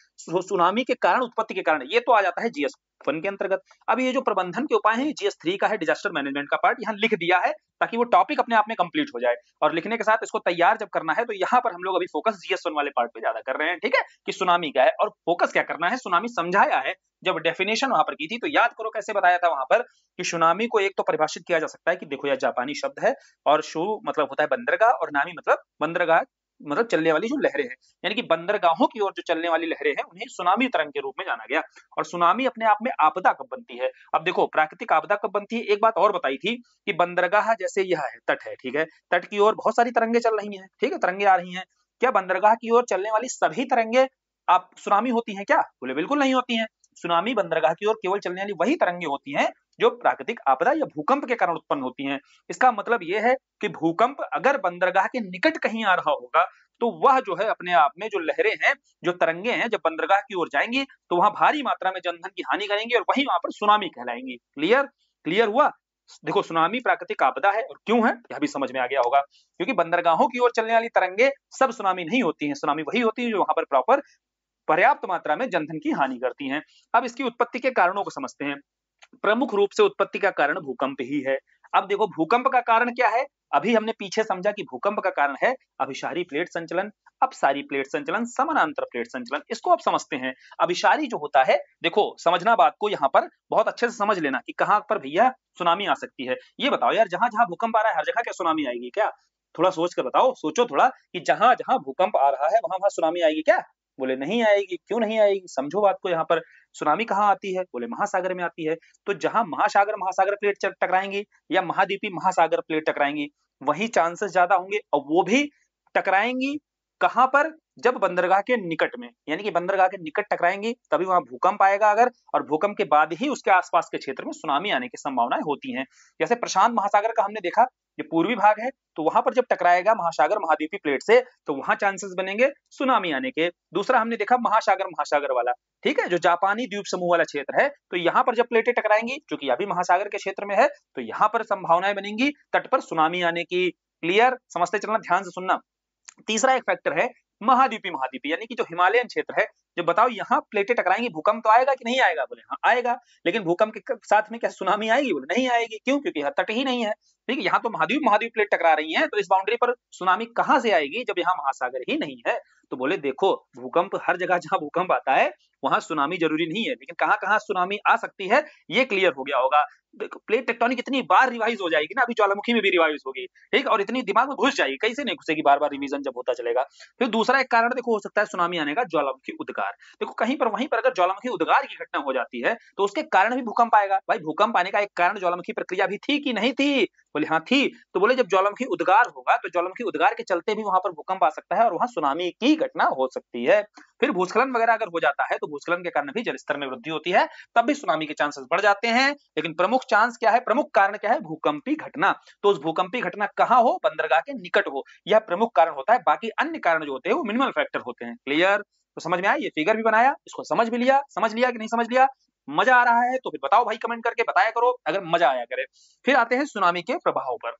सुनामी के कारण, उत्पत्ति के कारण, ये तो आ जाता है GS1 के अंतर्गत। अब ये जो प्रबंधन के उपाय हैं GS3 का है, डिजास्टर मैनेजमेंट का पार्ट यहाँ लिख दिया है ताकि वो टॉपिक अपने आप में कंप्लीट हो जाए। और लिखने के साथ इसको तैयार जब करना है तो यहाँ पर हम लोग अभी फोकस GS1 वाले पार्ट पे ज्यादा कर रहे हैं। ठीक है, कि सुनामी क्या है और फोकस क्या करना है, सुनामी समझाया है। जब डेफिनेशन वहां पर की थी तो याद करो कैसे बताया था वहां पर कि सुनामी को एक तो परिभाषित किया जा सकता है कि देखो यह जापानी शब्द है और शु मतलब होता है बंदरगाह और नामी मतलब बंदरगाह, मतलब चलने वाली जो लहरें हैं, यानी कि बंदरगाहों की ओर जो चलने वाली लहरें हैं उन्हें सुनामी तरंग के रूप में जाना गया। और सुनामी अपने आप में आपदा कब बनती है? अब देखो प्राकृतिक आपदा कब बनती है, एक बात और बताई थी कि बंदरगाह जैसे यह है तट है, ठीक है, तट की ओर बहुत सारी तरंगे चल रही हैं, ठीक है, तरंगे आ रही हैं, क्या बंदरगाह की ओर चलने वाली सभी तरंगे आप सुनामी होती हैं क्या? बोले बिल्कुल नहीं होती हैं। सुनामी बंदरगाह की ओर केवल चलने वाली वही तरंगे होती हैं जो प्राकृतिक आपदा या भूकंप के कारण उत्पन्न होती हैं। इसका मतलब यह है कि भूकंप अगर बंदरगाह के निकट कहीं आ रहा होगा तो वह जो है अपने आप में जो लहरें हैं, जो तरंगे हैं, जब बंदरगाह की ओर जाएंगी तो वहां भारी मात्रा में जनधन की हानि करेंगी और वहीं वहां पर सुनामी कहलाएंगी। क्लियर? क्लियर हुआ? देखो सुनामी प्राकृतिक आपदा है और क्यों है यह भी समझ में आ गया होगा, क्योंकि बंदरगाहों की ओर चलने वाली तरंगे सब सुनामी नहीं होती हैं, सुनामी वही होती है जो वहां पर प्रॉपर पर्याप्त मात्रा में जनधन की हानि करती हैं। अब इसकी उत्पत्ति के कारणों को समझते हैं। प्रमुख रूप से उत्पत्ति का कारण भूकंप ही है। अब देखो भूकंप का कारण क्या है, अभी हमने पीछे समझा कि भूकंप का कारण है अभिसारी प्लेट संचलन, अपसारी प्लेट संचलन, समानांतर प्लेट संचलन। इसको अब समझते हैं। अभिसारी जो होता है, देखो समझना बात को यहाँ पर बहुत अच्छे से समझ लेना कि कहां पर भैया सुनामी आ सकती है। ये बताओ यार, जहां जहां भूकंप आ रहा है हर जगह क्या सुनामी आएगी क्या? थोड़ा सोच कर बताओ, सोचो थोड़ा कि जहां जहां भूकंप आ रहा है वहां वहां सुनामी आएगी क्या? बोले नहीं आएगी। क्यों नहीं आएगी? समझो बात को। यहाँ पर सुनामी कहाँ आती है? बोले महासागर में आती है। तो जहां महासागर महासागर प्लेट टकराएंगी या महाद्वीपी महासागर प्लेट टकराएंगी वही चांसेस ज्यादा होंगे, और वो भी टकराएंगी कहां पर? जब बंदरगाह के निकट में, यानी कि बंदरगाह के निकट टकराएंगी तभी वहां भूकंप आएगा अगर, और भूकंप के बाद ही उसके आसपास के क्षेत्र में सुनामी आने की संभावनाएं होती हैं। जैसे प्रशांत महासागर का हमने देखा, ये पूर्वी भाग है, तो वहां पर जब टकराएगा महासागर महाद्वीपी प्लेट से तो वहां चांसेस बनेंगे सुनामी आने के। दूसरा हमने देखा महासागर महासागर वाला, ठीक है, जो जापानी द्वीप समूह वाला क्षेत्र है, तो यहाँ पर जब प्लेटें टकराएंगी, क्योंकि यह भी महासागर के क्षेत्र में है, तो यहाँ पर संभावनाएं बनेंगी तट पर सुनामी आने की। क्लियर? समझते चलना, ध्यान से सुनना। तीसरा एक फैक्टर है महाद्वीपी महाद्वीपी, यानी कि जो हिमालयन क्षेत्र है, जब बताओ यहाँ प्लेटें टकराएंगी भूकंप तो आएगा कि नहीं आएगा? बोले हाँ आएगा। लेकिन भूकंप के साथ में क्या सुनामी आएगी? बोले नहीं आएगी। क्यों? क्योंकि यहाँ तट ही नहीं है। ठीक है, यहाँ तो महाद्वीप महाद्वीप प्लेट टकरा रही हैं, तो इस बाउंड्री पर सुनामी कहां से आएगी जब यहाँ महासागर ही नहीं है? तो बोले देखो भूकंप हर जगह जहां भूकंप आता है वहां सुनामी जरूरी नहीं है, लेकिन कहां कहां सुनामी आ सकती है ये क्लियर हो गया होगा। देखो प्लेट टेक्टोनिक इतनी बार रिवाइज हो जाएगी ना, अभी ज्वालामुखी में भी रिवाइज होगी, ठीक, और इतनी दिमाग में घुस जाएगी, कैसे नहीं घुसेगी, बार बार रिवीजन जब होता चलेगा। फिर दूसरा एक कारण देखो हो सकता है सुनामी आने का ज्वालामुखी उद्गम। उद्गार। देखो कहीं पर वहीं पर अगर ज्वालामुखी उद्गार की घटना हो जाती है तो उसके कारण भी भूकंप आएगा। भाई भूकंप आने का एक कारण ज्वालामुखी प्रक्रिया भी थी कि नहीं थी? बोले हाँ थी। तो बोले जब ज्वालामुखी उद्गार होगा तो ज्वालामुखी उद्गार के चलते भी वहां पर भूकंप आ सकता है और वहां सुनामी की घटना हो सकती है। फिर भूस्खलन वगैरह अगर हो जाता है तो भूस्खलन के कारण भी जलस्तर में वृद्धि होती है, तब भी सुनामी के चांसेस बढ़ जाते हैं। लेकिन प्रमुख चांस क्या है, प्रमुख कारण क्या है? भूकंपी घटना। तो उस भूकंपी घटना कहां हो? बंदरगाह के निकट हो, यह प्रमुख कारण होता है। बाकी अन्य कारण जो होते हैं वो मिनिमल फैक्टर होते हैं। क्लियर? तो समझ में आया? ये फिगर भी बनाया, इसको समझ भी लिया, समझ लिया कि नहीं समझ लिया? मजा आ रहा है तो फिर बताओ भाई, कमेंट करके बताया करो अगर मजा आया करे। फिर आते हैं सुनामी के प्रभाव पर।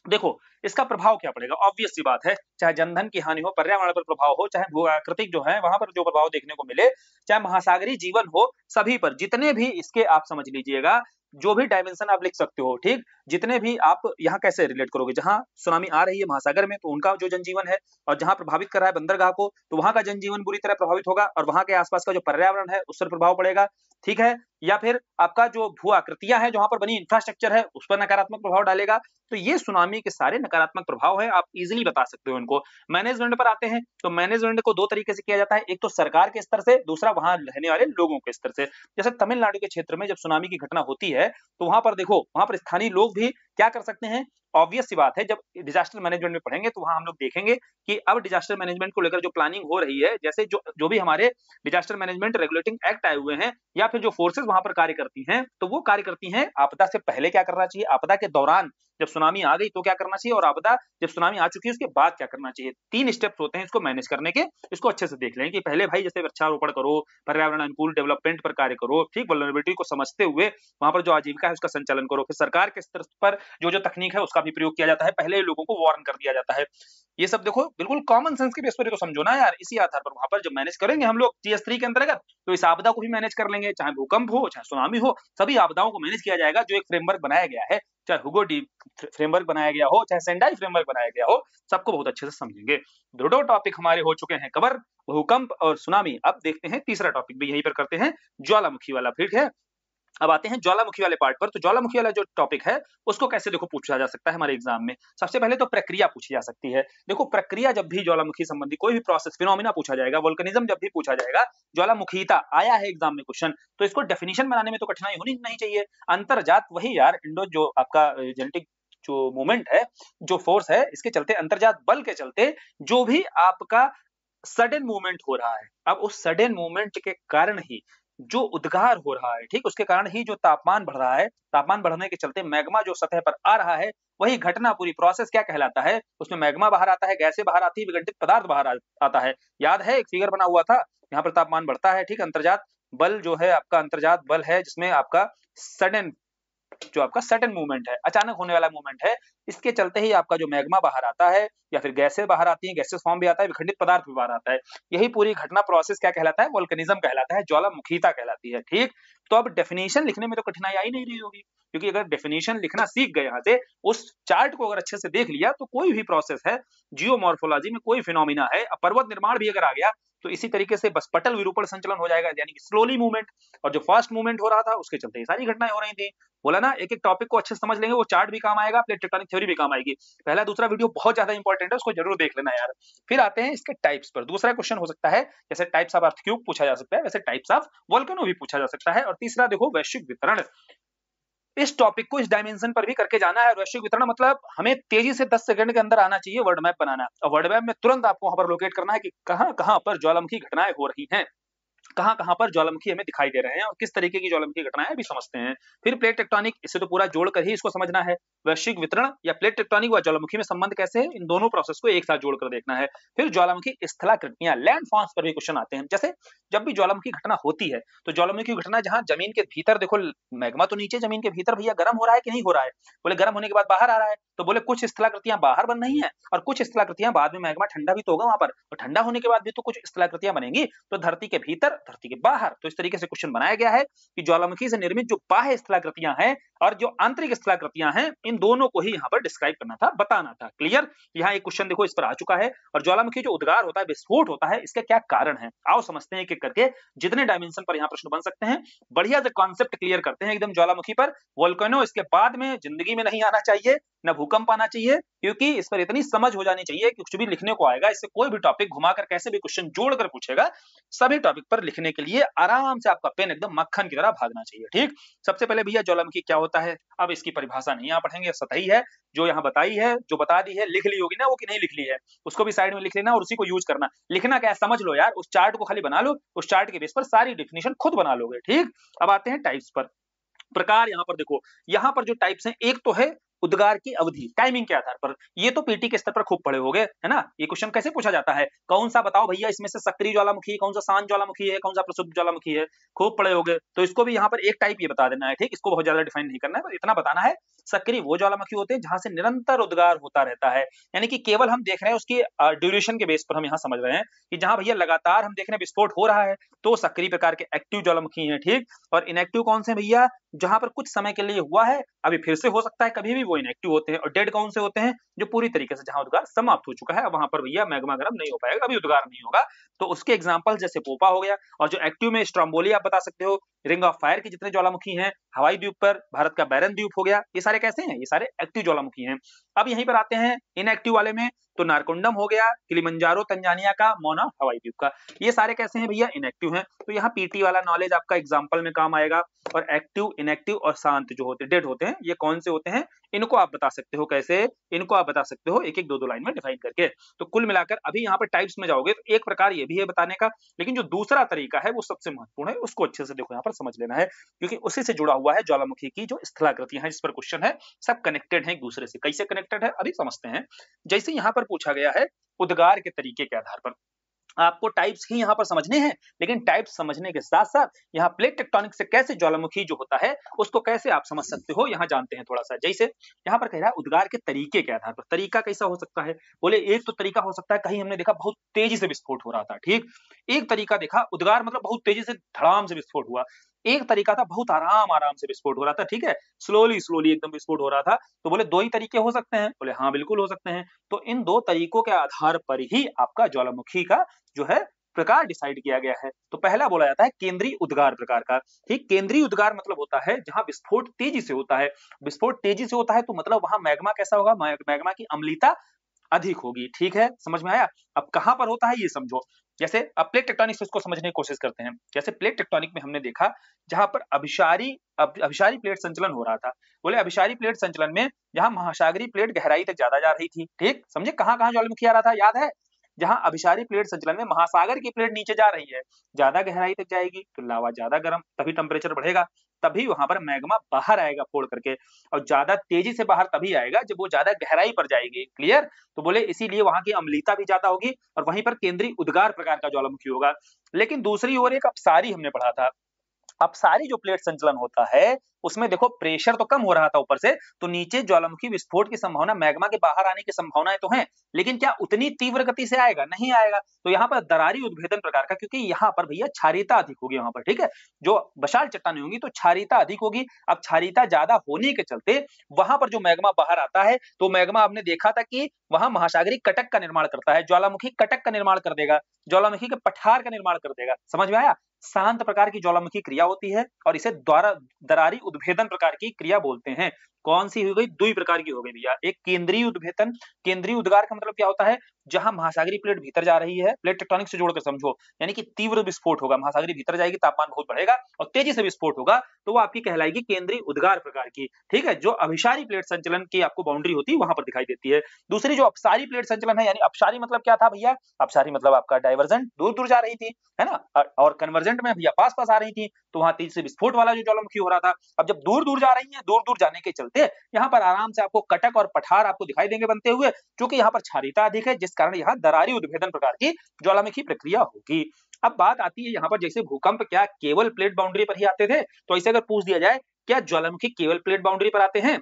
देखो इसका प्रभाव क्या पड़ेगा, ऑब्वियस सी बात है, चाहे जनधन की हानि हो, पर्यावरण पर प्रभाव हो, चाहे भू आकृतिक जो है वहां पर जो प्रभाव देखने को मिले, चाहे महासागरीय जीवन हो, सभी पर जितने भी इसके आप समझ लीजिएगा जो भी डायमेंशन आप लिख सकते हो, ठीक, जितने भी आप यहाँ कैसे रिलेट करोगे, जहां सुनामी आ रही है महासागर में तो उनका जो जनजीवन है, और जहां प्रभावित कर रहा है बंदरगाह को तो वहां का जनजीवन बुरी तरह प्रभावित होगा, और वहां के आसपास का जो पर्यावरण है उस पर प्रभाव पड़ेगा, ठीक है। या फिर आपका जो भू आकृतियां है, जहां पर बनी इंफ्रास्ट्रक्चर है उस पर नकारात्मक प्रभाव डालेगा। तो ये सुनामी के सारे नकारात्मक प्रभाव है, आप इजीली बता सकते हो इनको। मैनेजमेंट पर आते हैं तो मैनेजमेंट को दो तरीके से किया जाता है, एक तो सरकार के स्तर से, दूसरा वहां रहने वाले लोगों के स्तर से। जैसे तमिलनाडु के क्षेत्र में जब सुनामी की घटना होती है तो वहां पर देखो, वहां पर स्थानीय लोग भी क्या कर सकते हैं, ऑब्वियस सी बात है, जब डिजास्टर मैनेजमेंट में पढ़ेंगे तो वहां हम लोग देखेंगे कि अब डिजास्टर मैनेजमेंट को लेकर जो प्लानिंग हो रही है, जैसे जो भी हमारे डिजास्टर मैनेजमेंट रेगुलेटिंग एक्ट आए हुए हैं, या फिर जो फोर्सेस वहां पर कार्य करती हैं, तो वो कार्य करती हैं आपदा से पहले क्या करना चाहिए, आपदा के दौरान जब सुनामी आ गई तो क्या करना चाहिए, और आपदा जब सुनामी आ चुकी है उसके बाद क्या करना चाहिए। 3 स्टेप्स होते हैं इसको मैनेज करने के। इसको अच्छे से देख लें कि पहले भाई जैसे वृक्षारोपण करो, पर्यावरण अनुकूल डेवलपमेंट पर कार्य करो, ठीक, वल्नरेबिलिटी को समझते हुए वहां पर जो आजीविका है उसका संचालन करो। फिर सरकार के स्तर पर जो तकनीक है उसका भी प्रयोग किया जाता है, पहले लोगों को वार्न कर दिया जाता है। ये सब देखो बिल्कुल कॉमन सेंस के बेस पर तो समझो ना यार। इसी आधार पर वहां पर जब मैनेज करेंगे हम लोग TS3 के अंतर्गत, तो इस आपदा को भी मैनेज कर लेंगे, चाहे भूकंप हो चाहे सुनामी हो, सभी आपदाओं को मैनेज किया जाएगा। जो एक फ्रेमवर्क बनाया गया है, चाहे हुगो डी फ्रेमवर्क बनाया गया हो, चाहे सेंडाई फ्रेमवर्क बनाया गया हो, सबको बहुत अच्छे से समझेंगे। दो टॉपिक हमारे हो चुके हैं कवर, भूकंप और सुनामी। अब देखते हैं तीसरा टॉपिक भी यहीं पर करते हैं, ज्वालामुखी वाला। ठीक है, अब आते हैं ज्वालामुखी वाले पार्ट पर। तो ज्वालामुखी वाला जो टॉपिक है उसको कैसे देखो पूछा जा सकता है हमारे एग्जाम में। सबसे पहले तो प्रक्रिया पूछी जा सकती है। देखो प्रक्रिया, जब भी ज्वालामुखी संबंधी कोई भी प्रोसेस फिनोमिना पूछा जाएगा, वोल्केनिज्म जब भी पूछा जाएगा, ज्वालामुखीता आया है एग्जाम में क्वेश्चन, तो इसको डेफिनेशन बनाने में तो कठिनाई होनी नहीं चाहिए। अंतरजात वही यार, इंडो जो आपका जेनेटिक जो मूवमेंट है, जो फोर्स है, इसके चलते, अंतरजात बल के चलते जो भी आपका सडन मूवमेंट हो रहा है, अब उस सडन मूवमेंट के कारण ही जो उद्गार हो रहा है, ठीक, उसके कारण ही जो तापमान बढ़ रहा है, तापमान बढ़ने के चलते मैग्मा जो सतह पर आ रहा है, वही घटना पूरी प्रोसेस क्या कहलाता है, उसमें मैग्मा बाहर आता है, गैसें बाहर आती है, विघटित पदार्थ बाहर आता है। याद है एक फिगर बना हुआ था, यहाँ पर तापमान बढ़ता है, ठीक, अंतर्जात बल जो है आपका, अंतर्जात बल है जिसमें आपका सडन, जो आपका सडन मूवमेंट है, अचानक होने वाला मूवमेंट है, इसके चलते ही आपका जो मैग्मा बाहर आता है, या फिर गैसें बाहर आती हैं, गैसेस फॉर्म भी आता है, विखंडित पदार्थ भी बाहर आता है। यही पूरी घटना प्रोसेस क्या कहलाता है, वोल्केनिज्म कहलाता है, ज्वालामुखीता कहलाती है। ठीक, तो अब डेफिनेशन लिखने में तो कठिनाई आई नहीं रही होगी, क्योंकि अगर डेफिनेशन लिखना सीख गए यहाँ से, उस चार्ट को अगर अच्छे से देख लिया, तो कोई भी प्रोसेस है, जियोमॉर्फोलॉजी में कोई फिनोमिना है, पर्वत निर्माण भी अगर आ गया तो इसी तरीके से बस पटल विरूपण संचलन हो जाएगा, यानी कि स्लोली मूवमेंट, और जो फास्ट मूवमेंट हो रहा था उसके चलते ये सारी घटनाएं हो रही थी। बोला ना, एक एक टॉपिक को अच्छे से समझ लेंगे, वो चार्ट भी काम आएगा, प्लेट टेक्टोनिक थ्योरी भी काम आएगी। पहला दूसरा वीडियो बहुत ज्यादा इंपॉर्टेंट है, उसको जरूर देख लेना यार। फिर आते हैं इसके टाइप्स पर। दूसरा क्वेश्चन हो सकता है, जैसे टाइप्स ऑफ अर्थक्वेक पूछा जा सकता है, वैसे टाइप्स ऑफ वोल्केनो भी पूछा जा सकता है। और तीसरा देखो वैश्विक वितरण, इस टॉपिक को इस डायमेंशन पर भी करके जाना है। वैश्विक वितरण मतलब हमें तेजी से 10 सेकंड के अंदर आना चाहिए वर्ल्ड मैप बनाना, और वर्ल्ड मैप में तुरंत आपको वहां पर लोकेट करना है कि कहां कहां पर ज्वालामुखी घटनाएं हो रही हैं, कहां कहां पर ज्वालामुखी हमें दिखाई दे रहे हैं, और किस तरीके की ज्वालामुखी घटनाएं भी समझते हैं। फिर प्लेट टेक्टोनिक, इससे तो पूरा जोड़कर ही इसको समझना है। वैश्विक वितरण या प्लेट टेक्टोनिक व ज्वालामुखी में संबंध कैसे है, इन दोनों प्रोसेस को एक साथ जोड़कर देखना है। फिर ज्वालामुखी स्थलाकृतियां, लैंड फॉर्म्स पर भी क्वेश्चन आते हैं। जैसे जब भी ज्वालामुखी घटना होती है तो ज्वालामुखी घटना जहां जमीन के भीतर, देखो मैग्मा तो नीचे जमीन के भीतर भैया गर्म हो रहा है कि नहीं हो रहा है, बोले गर्म होने के बाद बाहर आ रहा है, तो बोले कुछ स्थलाकृतियां बाहर बन रही हैं और कुछ स्थलाकृतियां बाद में, मैग्मा ठंडा भी तो होगा वहां पर, और ठंडा होने के बाद भी तो कुछ स्थलाकृतियां बनेंगी, तो धरती के भीतर, धरती के बाहर। तो इस तरीके से क्वेश्चन बनाया गया है कि ज्वालामुखी से निर्मित जो बाह्य स्थलाकृतियां हैं और जो आंतरिक स्थलाकृतियां हैं, इन दोनों को ही यहाँ पर डिस्क्राइब करना था, बताना था। क्लियर? यहाँ एक क्वेश्चन देखो इस पर आ चुका है। और ज्वालामुखी जो उद्गार होता है, विस्फोट होता है, इसके क्या कारण है, आओ समझते हैं एक एक करके। जितने डायमेंशन पर यहाँ प्रश्न बन सकते हैं, बढ़िया से कॉन्सेप्ट क्लियर करते हैं एकदम ज्वालामुखी पर। वोल्केनो इसके बाद में जिंदगी में नहीं आना चाहिए, न भूकंप आना चाहिए, क्योंकि इस पर इतनी समझ हो जानी चाहिए कि कुछ भी लिखने को आएगा, इससे कोई भी टॉपिक घुमाकर कैसे भी क्वेश्चन जोड़कर पूछेगा, सभी टॉपिक पर लिखने के लिए आराम से आपका पेन एकदम मक्खन की तरह भागना चाहिए। ठीक, सबसे पहले भैया ज्वालामुखी क्या होता है, अब इसकी परिभाषा नहीं यहाँ पढ़ेंगे, सतही है, जो यहाँ बताई है, जो बता दी है, लिख ली होगी ना वो कि नहीं लिख ली है, उसको भी साइड में लिख लेना और उसी को यूज करना। लिखना क्या है समझ लो यार, उस चार्ट को खाली बना लो, उस चार्ट के बेस पर सारी डेफिनेशन खुद बना लोगे। ठीक, अब आते हैं टाइप्स पर। प्रकार यहाँ पर देखो, यहाँ पर जो टाइप्स हैं, एक तो है उद्गार की अवधि, टाइमिंग के आधार पर। ये तो पीटी के स्तर पर खूब पढ़े होगे, है ना। ये क्वेश्चन कैसे पूछा जाता है, कौन सा बताओ भैया इसमें से सक्रिय ज्वालामुखी है, कौन सा शांत ज्वालामुखी है, कौन सा प्रक्षुब्ध ज्वालामुखी है, खूब पढ़े होगे। तो इसको भी यहाँ पर एक टाइप ये बता देना है। ठीक, इसको बहुत ज्यादा डिफाइन नहीं करना है, पर इतना बताना है सक्रिय वो ज्वालामुखी होते हैं जहां से निरंतर उद्गार होता रहता है, यानी कि केवल हम देख रहे हैं उसकी ड्यूरेशन के बेस पर हम यहाँ समझ रहे हैं कि जहां भैया लगातार हम देख रहे हैं विस्फोट हो रहा है, तो सक्रिय प्रकार के एक्टिव ज्वालामुखी हैं। ठीक, और इनएक्टिव कौन से भैया, जहां पर कुछ समय के लिए हुआ है, अभी फिर से हो सकता है कभी भी, वो इनएक्टिव होते हैं। और डेड कौन से होते हैं, जो पूरी तरीके से जहां उद्गार समाप्त हो चुका है, वहां पर भैया मैग्मा गर्म नहीं हो पाएगा, कभी उद्गार नहीं होगा। तो उसके एग्जांपल जैसे पोपा हो गया, और जो एक्टिव में स्ट्रोम्बोली आप बता सकते हो, रिंग ऑफ फायर के जितने ज्वालामुखी हैं, हवाई द्वीप पर भारत का बैरन द्वीप हो गया, ये सारे कैसे हैं, ये सारे एक्टिव ज्वालामुखी हैं। अब यहीं पर आते हैं इनएक्टिव वाले में, तो नारकोंडम हो गया, किलिमंजारो तंजानिया का, मोना हवाई द्वीप का, ये सारे कैसे हैं भैया, इनएक्टिव हैं। तो यहाँ पीटी वाला नॉलेज आपका एग्जांपल में काम आएगा। और एक्टिव, इनएक्टिव और शांत जो होते हैं, डेड होते हैं, ये कौन से होते हैं, इनको आप बता सकते हो कैसे, इनको आप बता सकते हो एक एक दो लाइन में डिफाइन करके। तो कुल मिलाकर अभी यहाँ पर टाइप्स में जाओगे तो एक प्रकार ये भी है बताने का, लेकिन जो दूसरा तरीका है वो सबसे महत्वपूर्ण है, उसको अच्छे से देखो यहाँ पर समझ लेना है, क्योंकि उसी से जुड़ा हुआ है ज्वालामुखी की जो स्थलाकृतियां हैं जिस पर क्वेश्चन है, सब कनेक्टेड है एक दूसरे से। कैसे कनेक्टेड है अभी समझते हैं। जैसे यहाँ पर पूछा गया है उद्गार के तरीके के आधार पर, आपको टाइप्स ही यहाँ पर समझने हैं, लेकिन टाइप्स समझने के साथ साथ यहाँ प्लेट टेक्टोनिक से कैसे ज्वालामुखी जो होता है उसको कैसे आप समझ सकते हो, यहाँ जानते हैं थोड़ा सा। जैसे यहाँ पर कह रहा है उद्गार के तरीके के आधार पर, तरीका कैसा हो सकता है, बोले एक तो तरीका हो सकता है, कहीं हमने देखा बहुत तेजी से विस्फोट हो रहा था। ठीक, एक तरीका देखा उद्गार मतलब बहुत तेजी से धड़ाम से विस्फोट हुआ, एक तरीका था बहुत आराम आराम से विस्फोट हो रहा था। ठीक है, स्लोली स्लोली एकदम विस्फोट हो रहा था। तो बोले दो ही तरीके हो सकते हैं, बोले हाँ बिल्कुल हो सकते हैं। तो इन दो तरीकों के आधार पर ही आपका ज्वालामुखी का जो है प्रकार डिसाइड किया गया है। तो पहला बोला जाता है केंद्रीय उद्गार प्रकार का। ठीक, केंद्रीय उद्गार मतलब होता है जहां विस्फोट तेजी से होता है। विस्फोट तेजी से होता है तो मतलब वहां मैग्मा कैसा होगा, मैग्मा की अम्लीयता अधिक होगी। ठीक है, समझ में आया। अब कहां पर होता है ये समझो। जैसे अब प्लेट टेक्टोनिक्स इसको समझने की कोशिश करते हैं। जैसे प्लेट टेक्टोनिक में हमने देखा जहां पर अभिसारी प्लेट संचलन हो रहा था, बोले अभिसारी प्लेट संचलन में जहां महासागरीय प्लेट गहराई तक ज्यादा जा रही थी। ठीक, समझे कहां कहां ज्वालामुखी आ रहा था, याद है, जहां अभिसारी प्लेट संचलन में महासागर की प्लेट नीचे जा रही है, ज्यादा गहराई तक जाएगी तो लावा ज्यादा गर्म, तभी टेम्परेचर बढ़ेगा, तभी वहां पर मैग्मा बाहर आएगा फोड़ करके, और ज्यादा तेजी से बाहर तभी आएगा जब वो ज्यादा गहराई पर जाएगी। क्लियर। तो बोले इसीलिए वहां की अम्लीयता भी ज्यादा होगी और वहीं पर केंद्रीय उद्गार प्रकार का ज्वालामुखी होगा। लेकिन दूसरी ओर एक अपसारी हमने पढ़ा था, अपसारी जो प्लेट संचलन होता है उसमें देखो प्रेशर तो कम हो रहा था ऊपर से, तो नीचे ज्वालामुखी विस्फोट की संभावना, मैग्मा के बाहर आने की संभावनाएं तो हैं, लेकिन क्या उतनी तीव्र गति से आएगा, नहीं आएगा। तो यहाँ पर दरारी उद्भेदन प्रकार का, क्योंकि यहाँ पर भैया क्षारीयता अधिक होगी वहां पर। ठीक है, जो बशाल चट्टानें होंगी तो क्षारीयता अधिक होगी। अब क्षारीयता ज्यादा होने के चलते वहां पर जो मैग्मा बाहर आता है, तो मैग्मा आपने देखा था कि वहां महासागरीय कटक का निर्माण करता है, ज्वालामुखी कटक का निर्माण कर देगा, ज्वालामुखी के पठार का निर्माण कर देगा। समझ में आया। शांत प्रकार की ज्वालामुखी क्रिया होती है और इसे दरारी उद्भेदन प्रकार की क्रिया बोलते हैं। कौन सी हो गई, दो ही प्रकार की हो गई भैया। एक केंद्रीय उद्भेदन, केंद्रीय उद्गार का मतलब क्या होता है, जहां महासागरीय प्लेट भीतर जा रही है, प्लेट टेक्टोनिक से जोड़कर समझो, यानी कि तीव्र विस्फोट होगा, महासागरीय भीतर जाएगी, तापमान बहुत बढ़ेगा और तेजी से विस्फोट होगा, तो वो आपकी कहलाएगी केंद्रीय उद्गार प्रकार की। ठीक है, जो अभिसारी प्लेट संचलन की आपको बाउंड्री होती है वहां पर दिखाई देती है। दूसरी जो अपसारी प्लेट संचलन है, यानी अपसारी मतलब क्या था भैया, अपसारी मतलब आपका डाइवर्जेंट, दूर दूर जा रही थी, है ना, और कन्वर्जेंट में भैया पास पास आ रही थी, तो वहां तेजी से विस्फोट वाला जो ज्वालामुखी हो रहा था। अब जब दूर दूर जा रही है, दूर दूर जाने के चलते यहाँ पर आराम से आपको कटक और पठार आपको दिखाई देंगे बनते हुए, क्योंकि यहाँ पर क्षारीयता अधिक है, जिस कारण यहाँ दरारी उद्भेदन प्रकार की ज्वालामुखी प्रक्रिया होगी। अब बात आती है यहाँ पर, जैसे भूकंप क्या केवल प्लेट बाउंड्री पर ही आते थे, तो ऐसे अगर पूछ दिया जाए क्या ज्वालामुखी केवल प्लेट बाउंड्री पर आते हैं,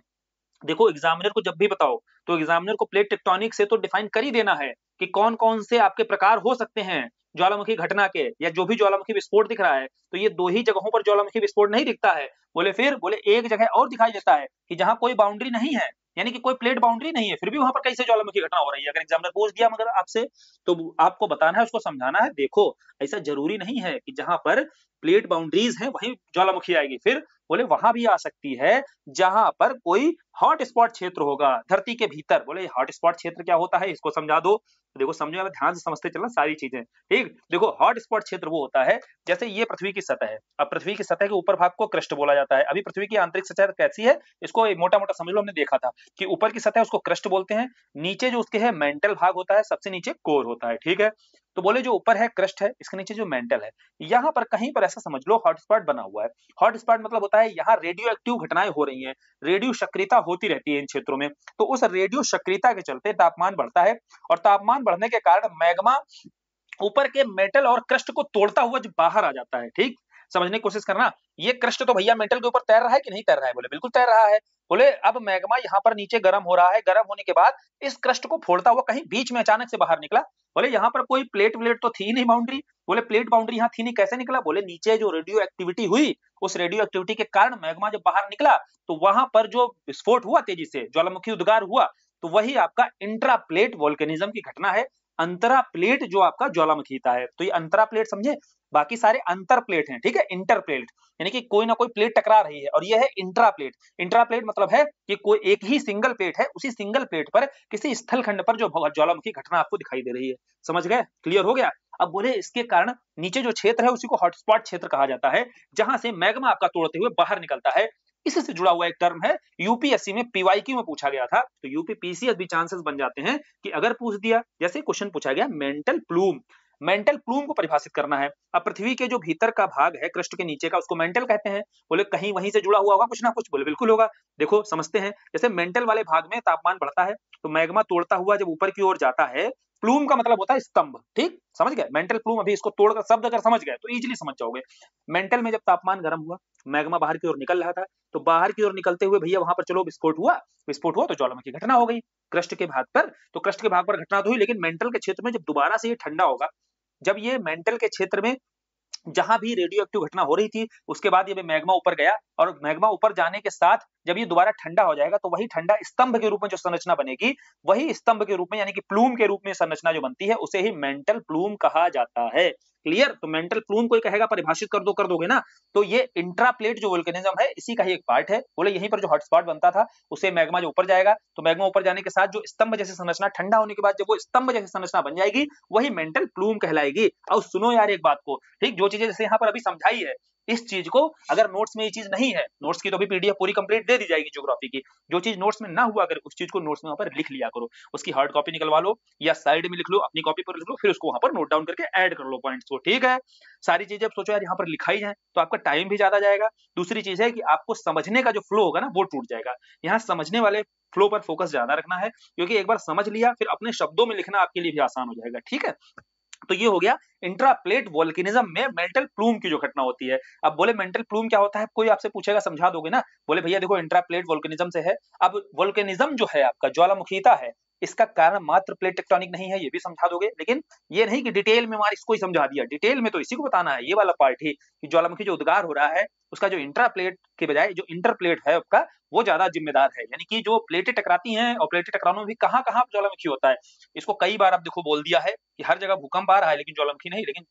देखो एग्जामिनर को जब भी बताओ तो एग्जामिनर को प्लेट टेक्टोनिक से तो डिफाइन कर ही देना है कि कौन कौन से आपके प्रकार हो सकते हैं ज्वालामुखी घटना के, या जो भी ज्वालामुखी विस्फोट दिख रहा है, तो ये दो ही जगहों पर ज्वालामुखी विस्फोट नहीं दिखता है। बोले फिर, बोले एक जगह और दिखाई देता है कि जहां कोई बाउंड्री नहीं है, यानी कि कोई प्लेट बाउंड्री नहीं है, फिर भी वहां पर कैसे ज्वालामुखी घटना हो रही है। अगर एग्जामिनर पूछ दिया मगर आपसे, तो आपको बताना है, उसको समझाना है, देखो ऐसा जरूरी नहीं है कि जहां पर प्लेट बाउंड्रीज है वहीं ज्वालामुखी आएगी, फिर बोले वहां भी आ सकती है जहां पर कोई हॉट स्पॉट क्षेत्र होगा धरती के भीतर। बोले हॉट स्पॉट क्षेत्र क्या होता है, इसको समझा दो। तो देखो समझो, अब ध्यान से समझते चलना सारी चीजें, ठीक। देखो हॉट स्पॉट क्षेत्र वो होता है जैसे ये पृथ्वी की सतह है, अब पृथ्वी की सतह के ऊपर भाग को क्रस्ट बोला जाता है। अभी पृथ्वी की आंतरिक सतह कैसी है, इसको मोटा मोटा समझ लो, हमने देखा था कि ऊपर की सतह उसको क्रस्ट बोलते हैं, नीचे जो उसके है मेंटल भाग होता है, सबसे नीचे कोर होता है, ठीक है। तो बोले जो ऊपर है क्रस्ट है, इसके नीचे जो मेंटल है, यहाँ पर कहीं पर ऐसा समझ लो हॉटस्पॉट बना हुआ है। हॉटस्पॉट मतलब होता है यहाँ रेडियो एक्टिव घटनाएं हो रही हैं, रेडियो सक्रियता होती रहती है इन क्षेत्रों में। तो उस रेडियो सक्रियता के चलते तापमान बढ़ता है, और तापमान बढ़ने के कारण मैग्मा ऊपर के मेटल और क्रस्ट को तोड़ता हुआ जब बाहर आ जाता है, ठीक। समझने की कोशिश करना, ये क्रस्ट तो भैया मेटल के ऊपर तैर रहा है कि नहीं तैर रहा है, बोले बिल्कुल तैर रहा है। बोले अब मैग्मा यहाँ पर नीचे गर्म हो रहा है, गर्म होने के बाद इस क्रस्ट को फोड़ता हुआ कहीं बीच में अचानक से बाहर निकला। बोले यहाँ पर कोई प्लेट व्लेट तो थी नहीं बाउंड्री। बोले प्लेट बाउंड्री यहाँ थी नहीं, कैसे निकला, बोले नीचे जो रेडियो एक्टिविटी हुई, उस रेडियो एक्टिविटी के कारण मैग्मा जब बाहर निकला तो वहां पर जो विस्फोट हुआ, तेजी से ज्वालामुखी उद्गार हुआ, तो वही आपका इंट्रा प्लेट वोल्केनिज्म की घटना है। अंतरा प्लेट जो आपका ज्वालामुखीता है, तो ये अंतरा प्लेट समझे, बाकी सारे अंतर प्लेट हैं, ठीक है। इंटर प्लेट यानी कि कोई ना कोई प्लेट टकरा रही है, और ये है इंट्रा प्लेट। इंट्रा प्लेट मतलब है कि कोई एक ही सिंगल प्लेट है, उसी सिंगल प्लेट पर किसी स्थल खंड पर जो ज्वालामुखी घटना आपको दिखाई दे रही है। समझ गए, क्लियर हो गया। अब बोले इसके कारण नीचे जो क्षेत्र है उसी को हॉटस्पॉट क्षेत्र कहा जाता है, जहां से मैग्मा आपका तोड़ते हुए बाहर निकलता है। इससे जुड़ा हुआ एक टर्म है, यूपीएससी में पीवाईक्यू में पूछा गया था, तो यूपी पीसीएस भी चांसेस बन जाते हैं कि अगर पूछ दिया, जैसे क्वेश्चन पूछा गया मेंटल प्लूम, मेंटल प्लूम को परिभाषित करना है। अब पृथ्वी के जो भीतर का भाग है क्रस्ट के नीचे का, उसको मेंटल कहते हैं। बोले कहीं वहीं से जुड़ा हुआ होगा कुछ ना कुछ, बोले बिल्कुल होगा। देखो समझते हैं, जैसे मेंटल वाले भाग में तापमान बढ़ता है तो मैग्मा तोड़ता हुआ जब ऊपर की ओर जाता है, प्लूम का मतलब होता है स्तंभ, ठीक। समझ गए, मेंटल प्लूम, अभी इसको तोड़कर शब्द अगर समझ गए तो इजीली समझ जाओगे। मेंटल में जब तापमान गर्म हुआ, मैग्मा बाहर की ओर निकल रहा था, तो बाहर की ओर निकलते हुए भैया वहां पर चलो विस्फोट हुआ, विस्फोट हुआ तो ज्वालामुखी घटना हो गई क्रस्ट के भाग पर। तो क्रस्ट के भाग पर घटना तो हुई, लेकिन मेंटल के क्षेत्र में जब दोबारा से ये ठंडा होगा, जब ये मेंटल के क्षेत्र में जहां भी रेडियो एक्टिव घटना हो रही थी, उसके बाद ये मैग्मा ऊपर गया, और मैग्मा ऊपर जाने के साथ जब ये दोबारा ठंडा हो जाएगा, तो वही ठंडा स्तंभ के रूप में जो संरचना बनेगी, वही स्तंभ के रूप में यानी कि प्लूम के रूप में संरचना जो बनती है, उसे ही मेंटल प्लूम कहा जाता है। क्लियर। तो मेंटल प्लूम कोई कहेगा परिभाषित कर दोगे ना, तो ये इंट्राप्लेट जो वोल्केनिज्म है इसी का ही एक पार्ट है। बोले यहीं पर जो हॉटस्पॉट बनता था, उसे मैग्मा जो ऊपर जाएगा, तो मैग्मा ऊपर जाने के साथ जो स्तंभ जैसी संरचना, ठंडा होने के बाद जब वो स्तंभ जैसी संरचना बन जाएगी, वही मेंटल प्लूम कहलाएगी। और सुनो यार एक बात को, ठीक, जो चीजें जैसे यहाँ पर अभी समझाई है, इस चीज को अगर नोट्स में ये चीज नहीं है, नोट्स की तो भी पीडीएफ पूरी कंप्लीट दे दी जाएगी ज्योग्राफी की, जो चीज नोट्स में ना हुआ अगर उस चीज को नोट्स में वहां पर लिख लिया करो, उसकी हार्ड कॉपी निकलवा लो या साइड में लिख लो, अपनी कॉपी पर लिख लो, फिर उसको वहां पर नोट डाउन करके ऐड कर लो पॉइंट्स को, ठीक है। सारी चीजें अब सोचो यार यहाँ पर लिखाई जाए तो आपका टाइम भी ज्यादा जाएगा। दूसरी चीज है कि आपको समझने का जो फ्लो होगा ना वो टूट जाएगा। यहाँ समझने वाले फ्लो पर फोकस ज्यादा रखना है, क्योंकि एक बार समझ लिया फिर अपने शब्दों में लिखना आपके लिए भी आसान हो जाएगा, ठीक है। तो ये हो गया इंट्राप्लेट वोल्केनिज्म में मेंटल प्लूम की जो घटना होती है। अब बोले मेंटल प्लूम क्या होता है, कोई आपसे पूछेगा समझा दोगे ना, बोले भैया देखो इंट्राप्लेट वोल्केनिज्म से है। अब वोल्केनिज्म जो है आपका ज्वालामुखीता है, इसका कारण मात्र प्लेट टेक्टोनिक नहीं है, ये भी समझा दोगे, लेकिन ये नहीं कि डिटेल में इसको ही समझा दिया, डिटेल में तो इसी को बताना है, ये वाला पार्ट ही कि ज्वालामुखी जो उद्गार हो रहा है उसका जो इंट्राप्लेट के बजाय जो इंटरप्लेट है आपका, वो ज्यादा जिम्मेदार है। यानी कि जो प्लेटें टकराती हैं, और प्लेटें टकराने में भी कहां कहां ज्वालामुखी होता है, इसको कई बार आप देखो बोल दिया है कि हर जगह भूकंप आ रहा है लेकिन ज्वालामुखी नहीं, लेकिन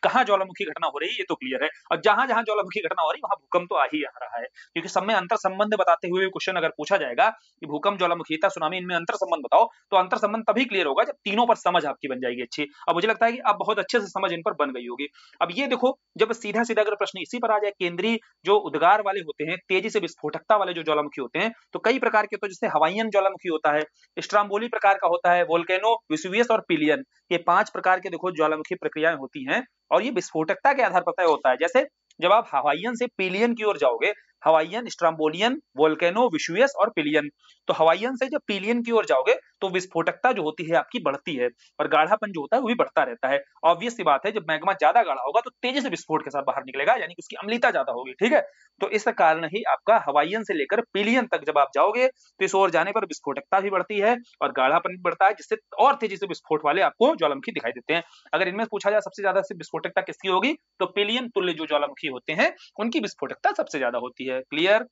कहां ज्वालामुखी घटना हो रही है ये तो क्लियर है, और जहां जहां ज्वालामुखी घटना हो रही है वहां भूकंप तो आ ही आ रहा है, क्योंकि सब में अंतर संबंध बताते हुए क्वेश्चन अगर पूछा जाएगा कि भूकंप, ज्वालामुखीता, सुनामी, इनमें अंतर संबंध बताओ, तो अंतर संबंध तभी क्लियर होगा जब तीनों पर समझ आपकी बन जाएगी अच्छी। अब मुझे लगता है कि अब बहुत अच्छे से समझ इन पर बन गई होगी। अब ये देखो, जब सीधा सीधा अगर प्रश्न इसी पर आ जाए, केंद्रीय जो उद्गार वाले होते हैं, तेजी से विस्फोटकता वाले जो ज्वालामुखी होते हैं, तो कई प्रकार के, तो जैसे हवाईयन ज्वालामुखी होता है, स्ट्राम्बोली प्रकार का होता है, वोल्केनो, वेसुवियस और पिलियन, ये 5 प्रकार के देखो ज्वालामुखी प्रक्रियाएं होती हैं, और ये विस्फोटकता के आधार पर तय होता है। जैसे जब आप हवाईयन से पिलियन की ओर जाओगे, हवाईयन, स्ट्राम्बोलियन, वोल्केनो, वेसुवियस और पिलियन, तो हवाईयन से जब पिलियन की ओर जाओगे तो विस्फोटकता जो होती है आपकी बढ़ती है, और गाढ़ापन जो होता है वो भी बढ़ता रहता है। ऑब्वियस सी बात है, जब मैग्मा ज्यादा गाढ़ा होगा तो तेजी से विस्फोट के साथ बाहर निकलेगा, यानी कि उसकी अम्लता ज्यादा होगी, ठीक है। तो इस कारण ही आपका हवाईयन से लेकर पिलियन तक जब आप जाओगे तो इस ओर जाने पर विस्फोटकता भी बढ़ती है और गाढ़ापन भी बढ़ता है, जिससे और तेजी से विस्फोट वाले आपको ज्वालामुखी दिखाई देते हैं। अगर इनमें पूछा जाए सबसे ज्यादा विस्फोटकता किसकी होगी, तो पिलियन तुल्य जो ज्वालामुखी होते हैं उनकी विस्फोटकता सबसे ज्यादा होती है। क्लियर।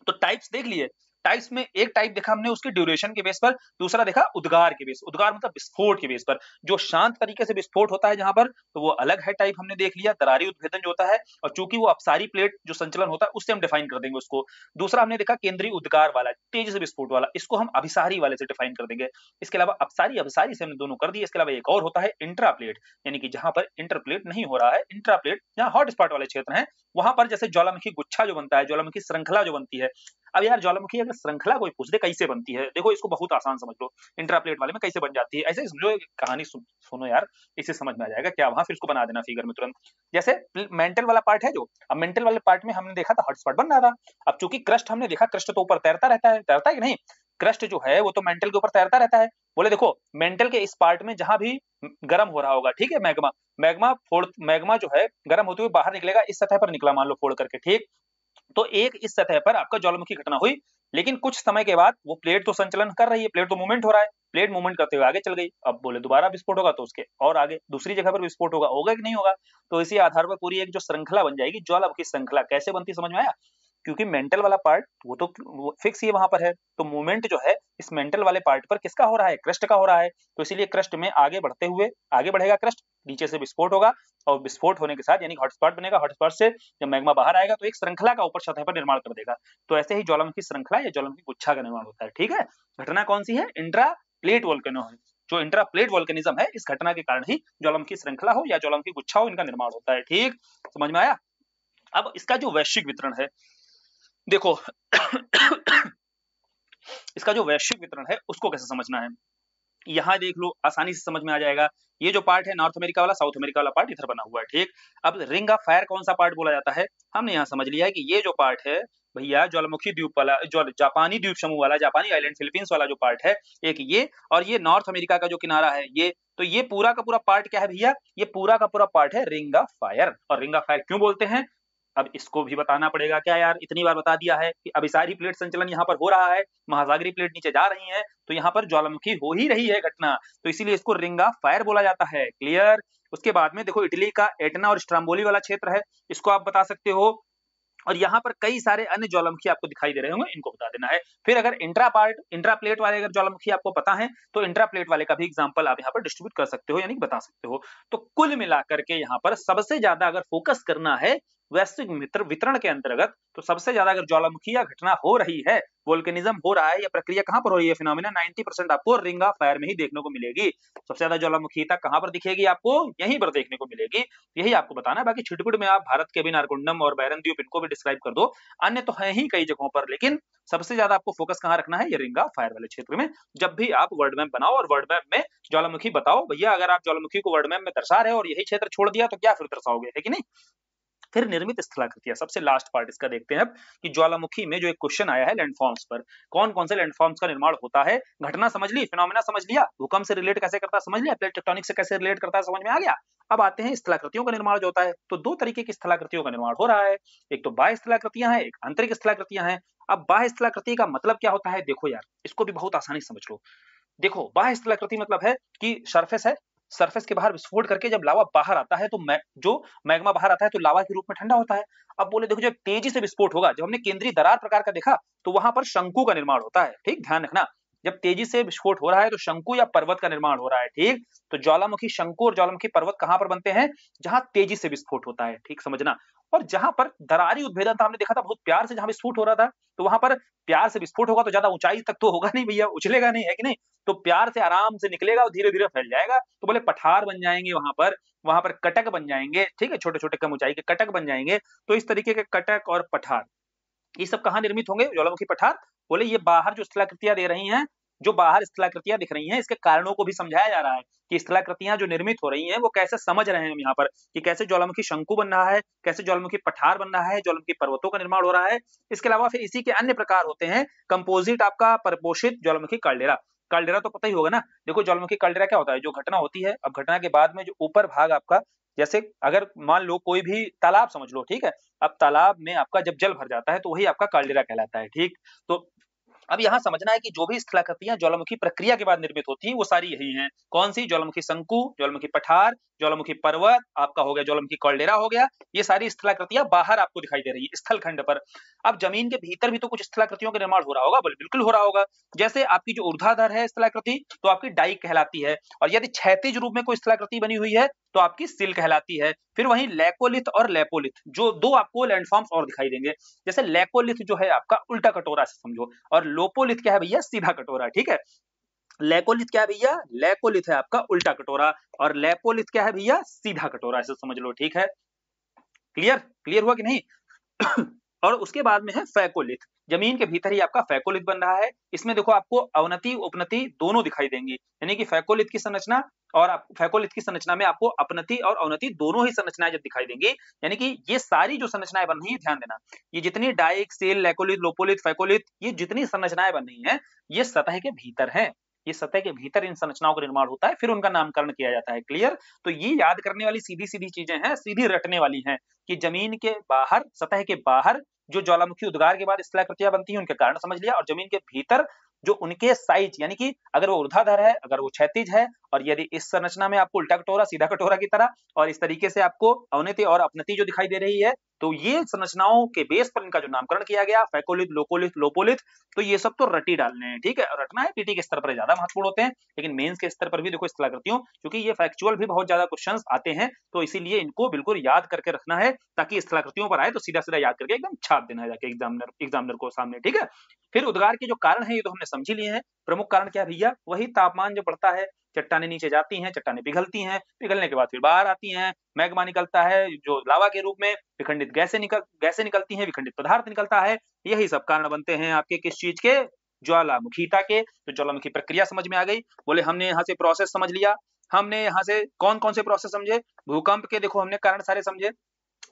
तो टाइप्स देख लिए, टाइप्स में एक टाइप देखा हमने उसके ड्यूरेशन के बेस पर, दूसरा देखा उद्गार के बेस, उद्गार मतलब विस्फोट के बेस पर, जो शांत तरीके से विस्फोट होता है जहां पर, तो वो अलग है टाइप हमने देख लिया, दरारी उद्भेदन जो होता है, और चूंकि वो अपसारी प्लेट जो संचलन होता है उससे हम डिफाइन कर देंगे उसको। दूसरा हमने देखा केंद्रीय उद्गार वाला, तेजी से विस्फोट वाला, इसको हम अभिसारी वाले से डिफाइन कर देंगे। इसके अलावा अपसारी अभिसारी से हमने दोनों कर दिए। इसके अलावा एक और होता है इंट्राप्लेट, यानी कि जहां पर इंटरप्लेट नहीं हो रहा है, इंट्राप्लेट जहां हॉट स्पॉट वाले क्षेत्र हैं वहां पर जैसे ज्वालामुखी गुच्छा जो बनता है, ज्वालामुखी श्रृंखला जो बनती है। अब यार ज्वालामुखी अगर श्रृंखला कोई पूछ दे कैसे बनती है, देखो इसको बहुत आसान समझ लो, इंट्राप्लेट वाले में कैसे बन जाती है, ऐसे ही समझो, कहानी सुनो यार, इससे समझ में आ जाएगा क्या वहां, फिर इसको बना देना फिगर में तुरंत। जैसे मेंटल वाला पार्ट है जो, अब मेंटल वाले पार्ट में हमने देखा था हॉट स्पॉट बन रहा था। अब चूंकि क्रस्ट हमने देखा, क्रस्ट तो ऊपर तैरता रहता है, तैरता है कि नहीं, क्रस्ट जो है वो तो मेंटल के ऊपर तैरता रहता है। बोले देखो मेंटल के इस पार्ट में जहां भी गर्म हो रहा होगा, ठीक है, मैग्मा, मैग्मा जो है गर्म होते हुए बाहर निकलेगा, इस सतह पर निकला मान लो फोड़ करके, ठीक। तो एक इस सतह पर आपका ज्वालामुखी घटना हुई, लेकिन कुछ समय के बाद वो प्लेट तो संचलन कर रही है, प्लेट तो मूवमेंट हो रहा है, प्लेट मूवमेंट करते हुए आगे चल गई। अब बोले दोबारा विस्फोट होगा तो उसके और आगे दूसरी जगह पर विस्फोट होगा कि नहीं होगा। तो इसी आधार पर पूरी एक जो श्रृंखला बन जाएगी, ज्वालामुखी श्रृंखला कैसे बनती समझ में आया। क्योंकि मेंटल वाला पार्ट वो तो फिक्स ही वहां पर है, तो मूवमेंट जो है इस मेंटल वाले पार्ट पर किसका हो रहा है, क्रस्ट का हो रहा है। तो इसीलिए क्रस्ट में आगे बढ़ते हुए, आगे बढ़ेगा क्रस्ट, नीचे से विस्फोट होगा, और विस्फोट होने के साथ यानी हॉटस्पॉट बनेगा, हॉटस्पॉट से जब मैग्मा बाहर आएगा तो एक श्रृंखला का ऊपर सतह पर निर्माण कर देगा। तो ऐसे ही ज्वालामुखी श्रृंखला या ज्वालामुखी गुच्छा का निर्माण होता है, ठीक है। घटना कौन सी है, इंट्रा प्लेट वोल्केनो है। जो इंट्रा प्लेट वोल्केनिज्म है, इस घटना के कारण ही ज्वालामुखी श्रृंखला हो या ज्वालामुखी गुच्छा हो, इनका निर्माण होता है, ठीक, समझ में आया। अब इसका जो वैश्विक वितरण है, देखो इसका जो वैश्विक वितरण है उसको कैसे समझना है, यहाँ देख लो आसानी से समझ में आ जाएगा। ये जो पार्ट है नॉर्थ अमेरिका वाला, साउथ अमेरिका वाला पार्ट इधर बना हुआ है, ठीक। अब रिंग ऑफ फायर कौन सा पार्ट बोला जाता है, हमने यहाँ समझ लिया है कि ये जो पार्ट है भैया ज्वालामुखी द्वीप वाला, जो जापानी द्वीप समूह वाला, जापानी आइलैंड फिलीपींस वाला जो पार्ट है एक ये, और ये नॉर्थ अमेरिका का जो किनारा है ये, तो ये पूरा का पूरा पार्ट क्या है भैया, ये पूरा का पूरा पार्ट है रिंग ऑफ फायर। और रिंग ऑफ फायर क्यों बोलते हैं, अब इसको भी बताना पड़ेगा क्या यार, इतनी बार बता दिया है कि अभिसारी प्लेट संचलन यहाँ पर हो रहा है, महासागरीय प्लेट नीचे जा रही है, तो यहाँ पर ज्वालामुखी हो ही रही है घटना, तो इसीलिए इसको रिंग ऑफ फायर बोला जाता है, क्लियर। उसके बाद में देखो इटली का एटना और स्ट्राम्बोली वाला क्षेत्र है, इसको आप बता सकते हो, और यहाँ पर कई सारे अन्य ज्वालामुखी आपको दिखाई दे रहे होंगे, इनको बता देना है। फिर अगर इंट्रा प्लेट वाले अगर ज्वालामुखी आपको पता है तो इंट्रा प्लेट वाले का भी एग्जांपल आप यहाँ पर डिस्ट्रीब्यूट कर सकते हो, यानी बता सकते हो। तो कुल मिलाकर के यहाँ पर सबसे ज्यादा अगर फोकस करना है वैश्विक वितरण के अंतर्गत, तो सबसे ज्यादा अगर ज्वालामुखी या घटना हो रही है, वोल्केनिज्म हो रहा है, या प्रक्रिया कहां पर हो रही है, फिनोमेना 90% आपको रिंग ऑफ फायर में ही देखने को मिलेगी। सबसे ज्यादा ज्वालामुखीता कहां पर दिखेगी आपको, यहीं पर देखने को मिलेगी, यही आपको बताना है। बाकी छिटपुट में आप भारत के भी नारकुंडम और बैरन द्वीप इनको भी डिस्क्राइब कर दो, अन्य तो है ही कई जगहों पर, लेकिन सबसे ज्यादा आपको फोकस कहां रखना है, ये रिंग ऑफ फायर वाले क्षेत्र में। जब भी आप वर्ल्ड मैप बनाओ और वर्ल्ड मैप में ज्वालामुखी बताओ, भैया अगर आप ज्वालामुखी को वर्ल्ड मैप में दर्शा रहे हो और यही क्षेत्र छोड़ दिया तो क्या फिर दर्शाओगे, है कि नहीं। फिर निर्मित स्थलाकृतियां, सबसे लास्ट पार्ट इसका देखते हैं अब, कि ज्वालामुखी में जो एक क्वेश्चन आया है लैंडफॉर्म्स पर, कौन कौन से लैंडफॉर्म्स का निर्माण होता है। घटना समझ ली, फिनोमेना समझ लिया, भूकंप से रिलेट कैसे करता है समझ लिया, प्लेट टेक्टोनिक से कैसे रिलेट करता है समझ में आ गया। अब आते हैं स्थलाकृतियों का निर्माण जो होता है, तो दो तरीके की स्थलाकृतियों का निर्माण हो रहा है, एक तो बाह्य स्थलाकृतियां हैं, एक आंतरिक स्थलाकृतियां हैं। अब बाह्य स्थलाकृति का मतलब क्या होता है, देखो यार इसको भी बहुत आसानी समझ लो। देखो बाह्य स्थलाकृति मतलब है कि सरफेस है, सरफेस के बाहर विस्फोट करके जब लावा बाहर आता है तो जो मैग्मा बाहर आता है तो लावा के रूप में ठंडा होता है। अब बोले देखो जब तेजी से विस्फोट होगा, जब हमने केंद्रीय दरार प्रकार का देखा तो वहां पर शंकु का निर्माण होता है, ठीक, ध्यान रखना। जब तेजी से विस्फोट हो रहा है तो शंकु या पर्वत का निर्माण हो रहा है, ठीक। तो ज्वालामुखी शंकु और ज्वालामुखी पर्वत कहां पर बनते हैं, जहां तेजी से विस्फोट होता है, ठीक समझना। और जहां पर दरारी उद्भेदन था, हमने देखा था बहुत प्यार से जहां विस्फोट हो रहा था, तो वहां पर प्यार से विस्फोट होगा तो ज्यादा ऊंचाई तक तो होगा नहीं भैया, उछलेगा नहीं, है कि नहीं। तो प्यार से आराम से निकलेगा और धीरे धीरे फैल जाएगा, तो बोले पठार बन जाएंगे वहां पर कटक बन जाएंगे, ठीक है, छोटे छोटे कम ऊंचाई के कटक बन जाएंगे। तो इस तरीके के कटक और पठार ये सब कहां निर्मित होंगे, ज्वालामुखी पठार। बोले ये बाहर जो स्थलाकृतियां दे रही हैं, जो बाहर स्थलाकृतियां दिख रही हैं, इसके कारणों को भी समझाया जा रहा है कि स्थलाकृतियां जो निर्मित हो रही हैं वो कैसे समझ रहे हैं हम यहाँ पर, कि कैसे ज्वालामुखी शंकु बन रहा है, कैसे ज्वालामुखी पठार बन रहा है, ज्वालामुखी पर्वतों का निर्माण हो रहा है। इसके अलावा फिर इसी के अन्य प्रकार होते हैं, कंपोजिट आपका परपोषित ज्वालामुखी काल्डेरा। काल्डेरा तो पता ही होगा ना, देखो ज्वालामुखी काल्डेरा क्या होता है, जो घटना होती है, अब घटना के बाद में जो ऊपर भाग आपका, जैसे अगर मान लो कोई भी तालाब समझ लो, ठीक है, अब तालाब में आपका जब जल भर जाता है तो वही आपका काल्डेरा कहलाता है, ठीक। तो अब यहाँ समझना है कि जो भी स्थलाकृतियां ज्वालामुखी प्रक्रिया के बाद निर्मित होती हैं वो सारी यही हैं। कौन सी? ज्वालामुखी शंकु, ज्वालामुखी पठार, ज्वालामुखी पर्वत, आपका हो गया ज्वालामुखी कॉल्डेरा हो गया। ये सारी स्थलाकृतियां बाहर आपको दिखाई दे रही है स्थल खंड पर। अब जमीन के भीतर भी तो कुछ स्थलाकृतियों का निर्माण हो रहा होगा, बिल्कुल हो रहा होगा। जैसे आपकी जो ऊर्ध्वाधर है स्थलाकृति तो आपकी डाइक कहलाती है, और यदि क्षैतिज रूप में कोई स्थलाकृति बनी हुई है तो आपकी सिल कहलाती है। फिर वहीं लैकोलिथ और लेपोलिथ, जो दो आपको लैंडफॉर्म्स और दिखाई देंगे। जैसे लैकोलिथ जो है आपका उल्टा कटोरा से समझो, और लोपोलिथ क्या है भैया? सीधा कटोरा। ठीक है, लैकोलिथ क्या है भैया? लैकोलिथ है आपका उल्टा कटोरा, और लेपोलिथ क्या है भैया? सीधा कटोरा, ऐसे समझ लो। ठीक है, क्लियर? क्लियर हुआ कि नहीं? और उसके बाद में है फैकोलिथ। जमीन के भीतर ही आपका फैकोलिथ बन रहा है। इसमें देखो आपको अवनति उपनति दोनों दिखाई देंगी, यानी कि फैकोलिथ की संरचना और फैकोलिथ की संरचना में आपको अपनति और अवनति दोनों ही संरचनाएं जब दिखाई देंगी, यानी कि ये सारी जो संरचनाएं बन रही है, ध्यान देना, ये जितनी dike, sill, laccolith, lopolith, phacolith, ये जितनी संरचनाएं बन रही हैं ये सतह के भीतर है। ये सतह के भीतर इन संरचनाओं का निर्माण होता है, फिर उनका नामकरण किया जाता है। क्लियर? तो ये याद करने वाली सीधी सीधी चीजें हैं, सीधी रटने वाली हैं कि जमीन के बाहर, सतह के बाहर जो ज्वालामुखी उद्गार के बाद स्थलाकृतियां बनती हैं उनके कारण समझ लिया, और जमीन के भीतर जो उनके साइज, यानी कि अगर वो ऊर्ध्वाधर है, अगर वो क्षैतिज है, और यदि इस संरचना में आपको उल्टा कटोरा, सीधा कटोरा की तरह, और इस तरीके से आपको अवनति और अपनति जो दिखाई दे रही है, तो ये संरचनाओं के बेस पर इनका जो नामकरण किया गया, फैकोलिथ, लोकोलिथ, लोपोलिथ, तो ये सब तो रटी डालने हैं। ठीक है, रटना है, पीटी के स्तर पर ज्यादा महत्वपूर्ण होते हैं, लेकिन मेंस के स्तर पर भी देखो स्थलाकृतियों, क्योंकि ये फैक्चुअल भी बहुत ज्यादा क्वेश्चंस आते हैं, तो इसीलिए इनको बिल्कुल याद करके रखना है, ताकि स्थलाकृतियों पर आए तो सीधा सीधा याद करके एकदम छाप देना है जाके एग्जामिनर को सामने। ठीक है, फिर उद्गार के जो कारण है ये तो हमने समझ ही लिए हैं। प्रमुख कारण क्या है भैया? वही तापमान जो बढ़ता है, चट्टानें नीचे जाती हैं, चट्टानें पिघलती हैं, पिघलने के बाद फिर बाहर आती हैं, मैग्मा निकलता है जो लावा के रूप में, विखंडित गैसें निकलती हैं, विखंडित पदार्थ निकलता है। यही सब कारण बनते हैं आपके किस चीज के? ज्वालामुखीता के। तो ज्वालामुखी प्रक्रिया समझ में आ गई। बोले हमने यहाँ से प्रोसेस समझ लिया, हमने यहाँ से कौन कौन से प्रोसेस समझे? भूकंप के देखो हमने कारण सारे समझे,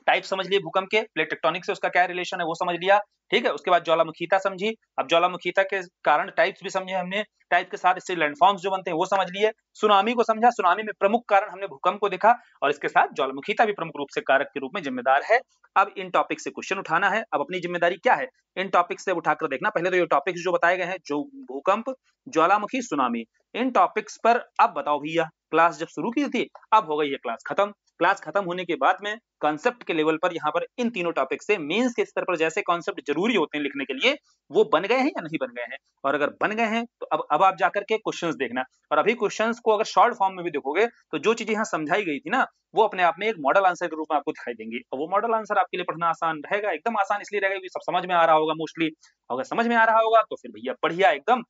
टाइप समझ लिए भूकंप के, प्लेट टेक्टोनिक से उसका क्या रिलेशन है वो समझ लिया। ठीक है, उसके बाद ज्वालामुखीता समझी। अब ज्वालामुखीता के कारण टाइप्स भी समझे हमने, टाइप के साथ इससे लैंडफॉर्म्स जो बनते हैं वो समझ लिए। सुनामी को समझा, सुनामी में प्रमुख कारण हमने भूकंप को देखा, और इसके साथ ज्वालामुखीता भी प्रमुख रूप से कारक के रूप में जिम्मेदार है। अब इन टॉपिक से क्वेश्चन उठाना है। अब अपनी जिम्मेदारी क्या है? इन टॉपिक से उठाकर देखना। पहले तो ये टॉपिक्स जो बताए गए हैं, जो भूकंप, ज्वालामुखी, सुनामी, इन टॉपिक्स पर अब बताओ भैया, क्लास जब शुरू की थी अब हो गई है क्लास खत्म। क्लास खत्म होने के बाद में कॉन्सेप्ट के लेवल पर यहाँ पर इन तीनों टॉपिक से मेंस के स्तर पर जैसे कॉन्सेप्ट जरूरी होते हैं लिखने के लिए, वो बन गए हैं या नहीं बन गए हैं? और अगर बन गए हैं तो अब आप जाकर के क्वेश्चंस देखना, और अभी क्वेश्चंस को अगर शॉर्ट फॉर्म में भी देखोगे तो जो चीजें यहाँ समझाई गई थी ना, वो अपने आप में एक मॉडल आंसर के रूप में आपको दिखाई देंगी, और वो मॉडल आंसर आपके लिए पढ़ना आसान रहेगा। एकदम आसान इसलिए रहेगा क्योंकि सब समझ में आ रहा होगा मोस्टली। अगर समझ में आ रहा होगा तो फिर भैया बढ़िया, एकदम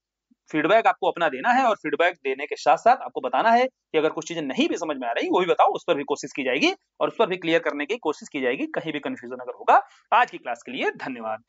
फीडबैक आपको अपना देना है, और फीडबैक देने के साथ साथ आपको बताना है कि अगर कुछ चीजें नहीं भी समझ में आ रही वो भी बताओ, उस पर भी कोशिश की जाएगी, और उस पर भी क्लियर करने की कोशिश की जाएगी, कहीं भी कंफ्यूजन अगर होगा। आज की क्लास के लिए धन्यवाद।